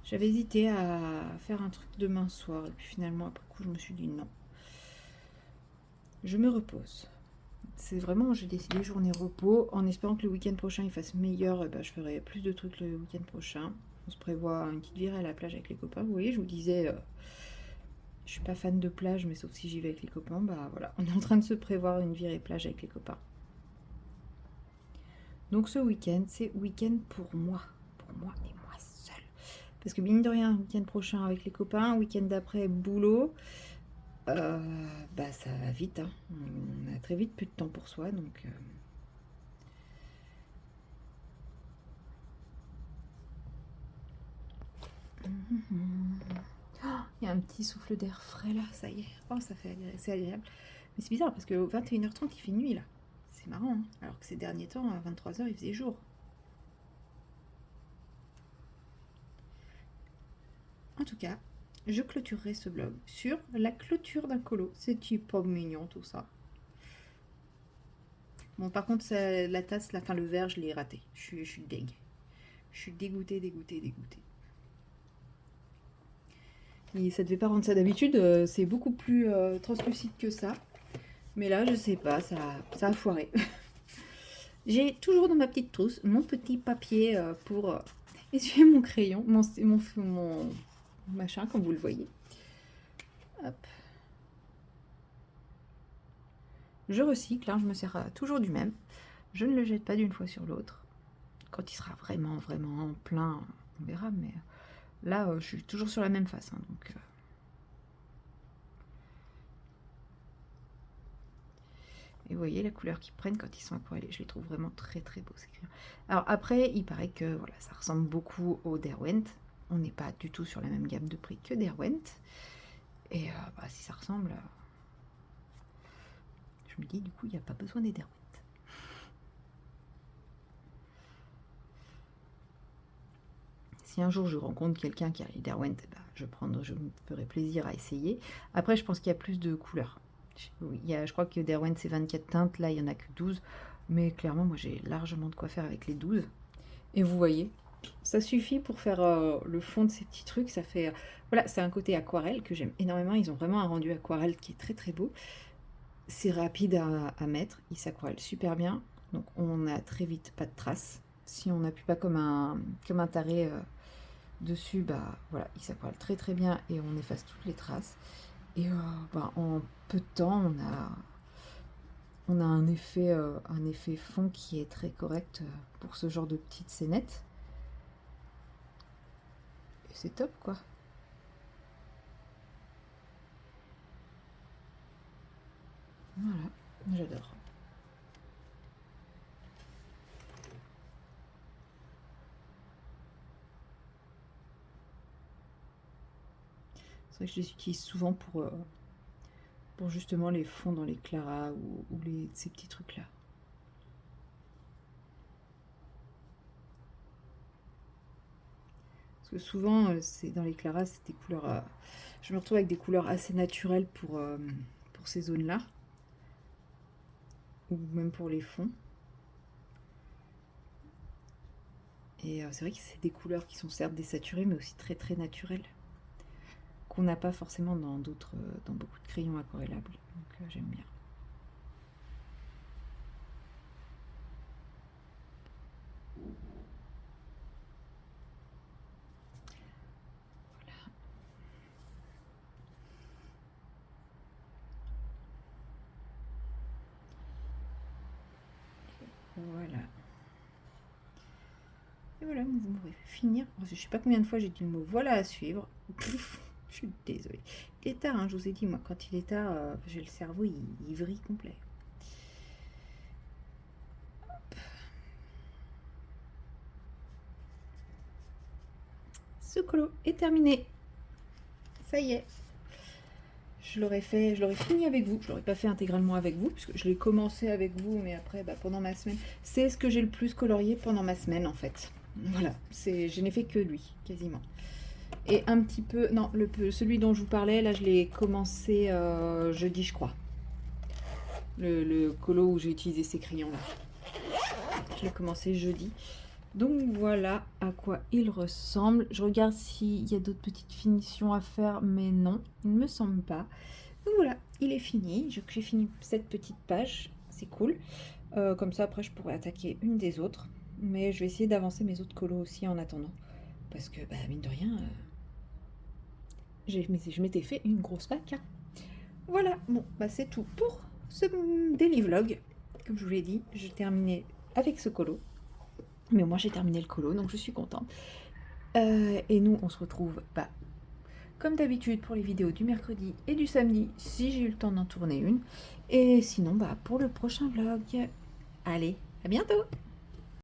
J'avais hésité à faire un truc demain soir, et puis finalement, après coup, je me suis dit non. Je me repose. C'est vraiment, j'ai décidé journée repos, en espérant que le week-end prochain il fasse meilleur. Je ferai plus de trucs le week-end prochain. On se prévoit une petite virée à la plage avec les copains. Vous voyez, je vous disais, je suis pas fan de plage, mais sauf si j'y vais avec les copains, voilà, on est en train de se prévoir une virée plage avec les copains. Donc ce week-end, c'est week-end pour moi et moi seule. Parce que mine de rien, week-end prochain avec les copains, week-end d'après boulot, bah ça va vite, hein. On a très vite plus de temps pour soi, donc... Oh, il y a un petit souffle d'air frais là, ça y est. Oh, ça fait c'est agréable. Mais c'est bizarre parce que 21h30 il fait nuit là. C'est marrant, hein, alors que ces derniers temps, à 23h, il faisait jour. En tout cas, je clôturerai ce vlog sur la clôture d'un colo. C'est pas mignon tout ça. Bon, par contre, la tasse, la fin, le verre, je l'ai raté. Je suis deg. Je suis dégoûtée. Et ça devait pas rendre ça d'habitude. C'est beaucoup plus translucide que ça. Mais là, je sais pas, ça a foiré. J'ai toujours dans ma petite trousse mon petit papier pour essuyer mon crayon, mon machin, comme vous le voyez. Hop. Je recycle, hein, je me sers toujours du même. Je ne le jette pas d'une fois sur l'autre. Quand il sera vraiment plein, on verra. Mais là, je suis toujours sur la même face. Hein, donc, et vous voyez la couleur qu'ils prennent quand ils sont aquarellés. Je les trouve vraiment très beaux ces crayons. Alors après, il paraît que voilà, ça ressemble beaucoup au Derwent. On n'est pas du tout sur la même gamme de prix que Derwent. Et bah, si ça ressemble, je me dis du coup, il n'y a pas besoin des Derwent. Si un jour je rencontre quelqu'un qui a les Derwent, bah, je me ferai plaisir à essayer. Après, je pense qu'il y a plus de couleurs. Je crois que Derwent c'est 24 teintes, là il n'y en a que 12. Mais clairement, moi j'ai largement de quoi faire avec les 12. Et vous voyez, ça suffit pour faire le fond de ces petits trucs. Ça fait, voilà, c'est un côté aquarelle que j'aime énormément. Ils ont vraiment un rendu aquarelle qui est très beau. C'est rapide à mettre, il s'aquarelle super bien. Donc on a très vite pas de traces. Si on n'appuie pas comme un taré dessus, bah voilà, il s'aquarelle très bien et on efface toutes les traces. Et bah, en peu de temps, on a un effet fond qui est très correct pour ce genre de petites scénettes. Et c'est top quoi. Voilà, j'adore. C'est vrai que je les utilise souvent pour justement les fonds dans les claras ou ces petits trucs là. Parce que souvent, c'est dans les claras, c'est des couleurs. Je me retrouve avec des couleurs assez naturelles pour ces zones-là, ou même pour les fonds. Et c'est vrai que c'est des couleurs qui sont certes désaturées, mais aussi très naturelles, qu'on n'a pas forcément dans beaucoup de crayons aquarellables. Donc j'aime bien. Voilà. Et voilà, vous m'aurez fait finir. Je sais pas combien de fois j'ai dit le mot voilà à suivre. Je suis désolée. Il est tard, hein, je vous ai dit, moi, quand il est tard, j'ai le cerveau, il vrille complet. Hop. Ce colo est terminé. Ça y est. Je l'aurais fini avec vous. Je l'aurais pas fait intégralement avec vous, puisque je l'ai commencé avec vous, mais après, bah, pendant ma semaine. C'est ce que j'ai le plus colorié pendant ma semaine, en fait. Voilà, je n'ai fait que lui, quasiment. Et un petit peu, non, celui dont je vous parlais, là, je l'ai commencé jeudi, je crois. Le colo où j'ai utilisé ces crayons-là. Je l'ai commencé jeudi. Donc voilà à quoi il ressemble. Je regarde s'il y a d'autres petites finitions à faire, mais non, il ne me semble pas. Donc voilà, il est fini. J'ai fini cette petite page, c'est cool. Comme ça, après, je pourrais attaquer une des autres. Mais je vais essayer d'avancer mes autres colos aussi en attendant. Parce que, bah, mine de rien, je m'étais fait une grosse pack. Hein. Voilà, bon, bah c'est tout pour ce daily vlog. Comme je vous l'ai dit, j'ai terminé avec ce colo. Mais moi, j'ai terminé le colo, donc je suis contente. Et nous, on se retrouve, comme d'habitude, pour les vidéos du mercredi et du samedi, si j'ai eu le temps d'en tourner une. Et sinon, pour le prochain vlog. Allez, à bientôt!